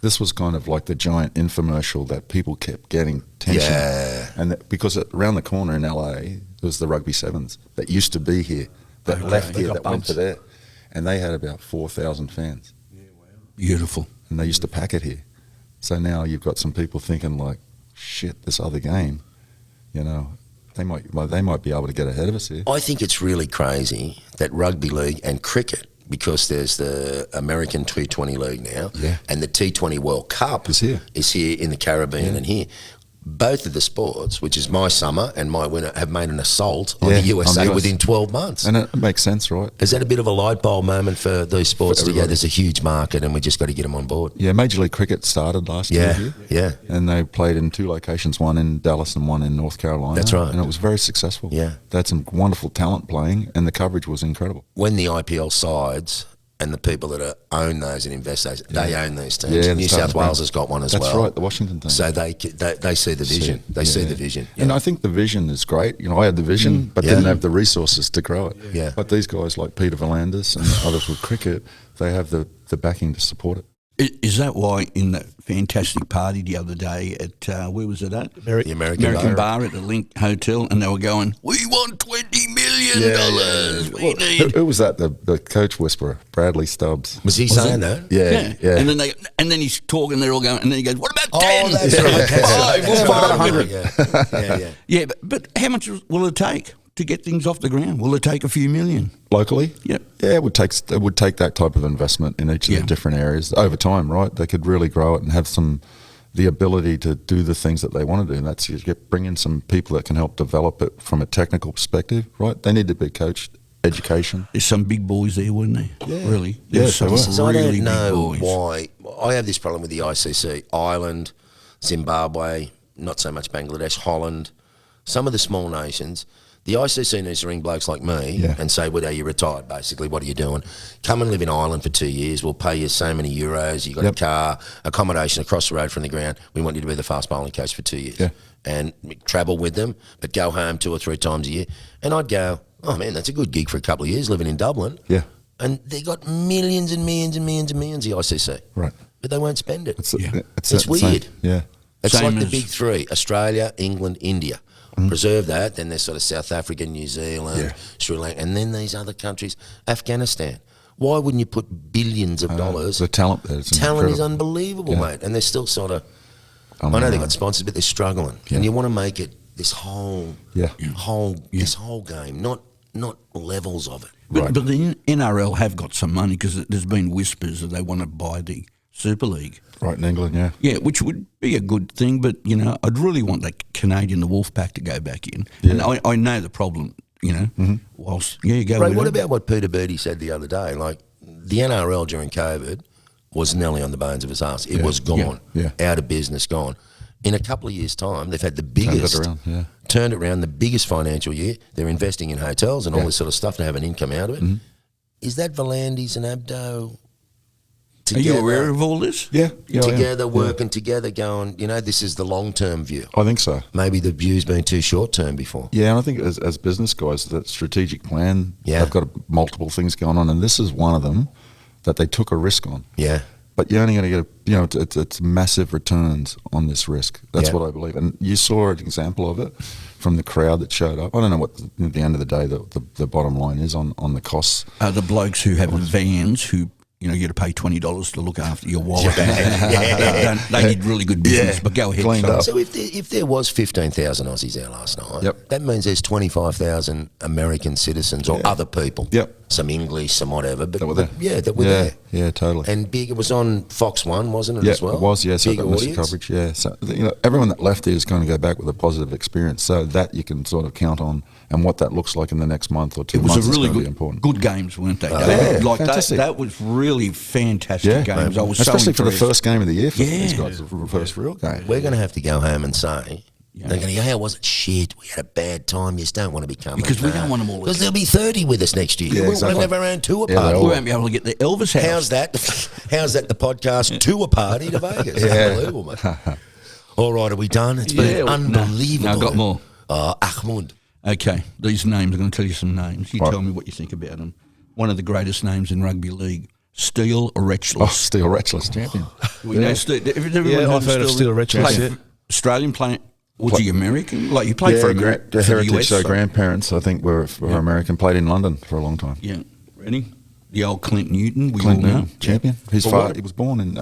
This was kind of like the giant infomercial that people kept getting tension. Yeah. And because around the corner in LA, there was the Rugby Sevens that used to be here, that left They here, got that went bumps. to there. And they had about 4,000 fans. Beautiful. And they used to pack it here. So now you've got some people thinking like, shit, this other game, you know, they might be able to get ahead of us here. I think it's really crazy that rugby league and cricket, because there's the American T20 League now, and the T20 World Cup Is here. in the Caribbean and here. Both of the sports, which is my summer and my winter, have made an assault on the USA on the US. within 12 months. And it makes sense, right? Is that a bit of a light bulb moment for these sports to go, everybody. there's a huge market and we just got to get them on board? Yeah, Major League Cricket started last year here. Yeah. And they played in 2 locations, one in Dallas and one in North Carolina. That's right. And it was very successful. Yeah. They had some wonderful talent playing, and the coverage was incredible. When the IPL sides and the people that own those and invest those, they own these teams. Yeah, they're New starting South to bring- Wales has got one as That's well. right, the Washington team. So they see the vision. They see the vision. And I think the vision is great. You know, I had the vision, but didn't have the resources to grow it. Yeah. But these guys like Peter Volandis and others with cricket, they have the backing to support it. Is that why in that fantastic party the other day at, where was it at? The American Bar at the Link Hotel, and they were going, we want $20 million. We need. Who was that? The coach whisperer, Bradley Stubbs. Was he saying that? Yeah. And then he's talking, they're all going, and then he goes, what about 10? Oh, that's right. Five, That's what right. about 100? Yeah. Yeah, but how much will it take to get things off the ground? Will it take a few million? Locally? Yep. Yeah, it would take that type of investment in each of the different areas over time, right? They could really grow it and have the ability to do the things that they want to do. And that's bring in some people that can help develop it from a technical perspective, right? They need to be coached, education. There's some big boys there, wouldn't they? Yeah. Really? Yeah, There's some they were. So I really don't know big boys. why. I have this problem with the ICC. Ireland, Zimbabwe, not so much Bangladesh, Holland, some of the small nations. The ICC needs to ring blokes like me and say, well, you're retired, basically. What are you doing? Come and live in Ireland for 2 years. We'll pay you so many euros. You got a car, accommodation across the road from the ground. We want you to be the fast bowling coach for 2 years. Yeah. And travel with them, but go home 2 or 3 times a year. And I'd go, oh, man, that's a good gig for a couple of years living in Dublin. Yeah. And they got millions and millions and millions and millions, the ICC. Right. But they won't spend it. It's It's weird. Yeah. It's Same like the as- big 3, Australia, England, India. Preserve that, then there's sort of South Africa, New Zealand, Sri Lanka, and then these other countries, Afghanistan. Why wouldn't you put billions of dollars? The talent there. Talent is unbelievable, mate. And they're still sort of I know they got sponsors, but they're struggling, and you want to make it this whole game, not levels of it. But the NRL have got some money because there's been whispers that they want to buy the Super League. Right in England, yeah. Yeah, which would be a good thing, but, you know, I'd really want the Canadian, the Wolfpack, to go back in. Yeah. And I know the problem, you know, whilst, go Ray, what about what Peter Beattie said the other day? Like, the NRL during COVID was nearly on the bones of its ass. It was gone, out of business, gone. In a couple of years' time, they've had the biggest, turned it around, the biggest financial year. They're investing in hotels and all this sort of stuff to have an income out of it. Is that Volandis and Abdo together? Are you aware of all this? Yeah. Together, working together, going, you know, this is the long-term view. I think so. Maybe the view's been too short-term before. Yeah, and I think as business guys, that strategic plan, they've got multiple things going on, and this is one of them that they took a risk on. Yeah. But you're only going to get, it's massive returns on this risk. That's what I believe. And you saw an example of it from the crowd that showed up. I don't know what, at the end of the day, the bottom line is on the costs. The blokes who have vans who, you know, you got to pay $20 to look after your wallet. They did really good business, but go ahead. So if there was 15,000 Aussies there last night, that means there's 25,000 American citizens or other people. Some English, some whatever, but that were there. Yeah, totally. And big. It was on Fox 1, wasn't it, as well? It was, yeah. So big audience coverage, yeah. So, you know, everyone that left there is going to go back with a positive experience. So that you can sort of count on, and what that looks like in the next month or 2 months. It was a really important. good games, weren't they? That was really fantastic games. I was especially so for the first game of the year for these guys, the first real game. We're going to have to go home and say, they're going to go, how was it? Shit, we had a bad time. You just don't want to be coming. Because we don't want them all. Because there'll be 30 with us next year. Yeah, exactly. We'll have our own tour party. We won't be able to get the Elvis house. How's that the podcast tour party to Vegas? Unbelievable, mate. All right, are we done? It's been unbelievable. No, I've got more. Ahmud. Okay, these names, I'm going to tell you some names. You tell me what you think about them. One of the greatest names in rugby league, Steel Retchless. Oh, Steel Retchless, champion. We know Steel. I've heard of Steel Retchless. Australian player. Was he American? Like, you played for America? The heritage, so grandparents, I think, were American. Played in London for a long time. Yeah. Ready? The old Clint Newton. Clint Newton, champion. His father, he was born in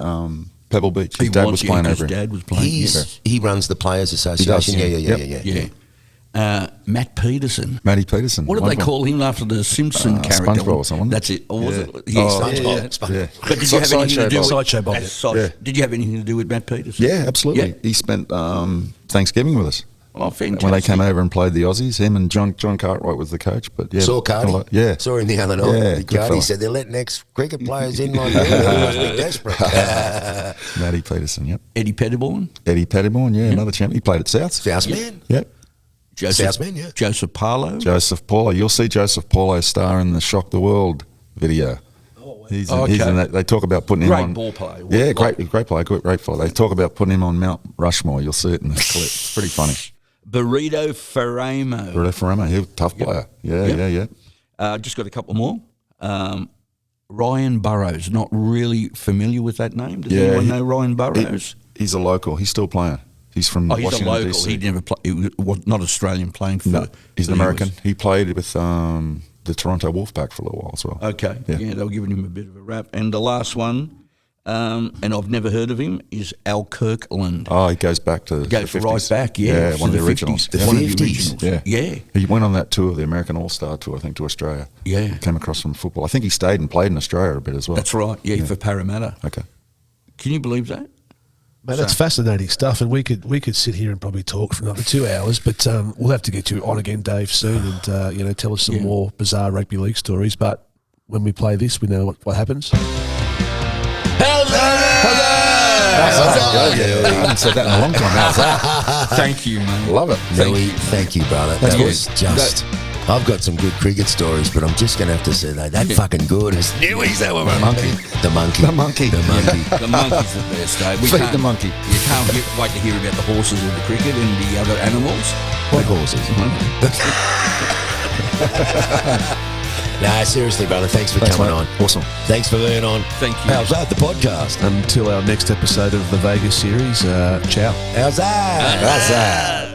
Pebble Beach. His dad was playing over. His dad was playing. He runs the Players Association. Yeah. Matt Peterson. Matty Peterson. What did they call him after the Simpson character? SpongeBob or someone. That's it. Or was it? SpongeBob. But did you have anything to do with Sideshow Bob? Did you have anything to do with Matt Peterson? Yeah, absolutely. He spent Thanksgiving with us. Oh, fantastic. When they came over and played the Aussies, him and John Cartwright was the coach. But saw Carty. Saw him the other night. Yeah, Carty said they're letting ex-cricket players in like that. They must be desperate. Matty Peterson, yep. Eddie Pettiborn, another champion. He played at Souths. Southman. Yep. Joseph Paulo. Joseph Paulo. You'll see Joseph Paulo star in the Shock the World video. He's in that. They talk about putting him on. Great ball player. Yeah, great player, great player. They talk about putting him on Mount Rushmore. You'll see it in the clip. It's pretty funny. Burrito Ferramo. He's a tough player. Yeah. Just got a couple more. Ryan Burrows. Not really familiar with that name. Does anyone know Ryan Burrows? He's a local. He's still playing. He's from Washington, he's a local. DC. He never played. He was not Australian playing for. No, he's an American. He played with the Toronto Wolfpack for a little while as well. Okay. Yeah, they were giving him a bit of a rap. And the last one, and I've never heard of him, is Al Kirkland. Oh, he goes back to the 50s. Right back, one of the originals. One of the originals. Yeah. He went on that tour, the American All-Star Tour, I think, to Australia. Yeah. He came across from football. I think he stayed and played in Australia a bit as well. That's right, for Parramatta. Okay. Can you believe that? Mate, that's fascinating stuff, and we could sit here and probably talk for another 2 hours, but we'll have to get you on again, Dave, soon, and tell us some more bizarre rugby league stories. But when we play this, we know what happens. How's that? I haven't said that in a long time. How's that? Thank you, man. Love it. Thank you, brother. That was just... I've got some good cricket stories, but I'm just going to have to say that fucking good. It's Newey's that one. The monkey. The monkey's the best, Dave. Feed the monkey. You can't wait to hear about the horses of the cricket and the other animals. What horses? Nah, seriously, brother. Thanks for coming on. Awesome. Thanks for being on. Thank you. How's that, the podcast? Until our next episode of the Vegas series, ciao. How's that?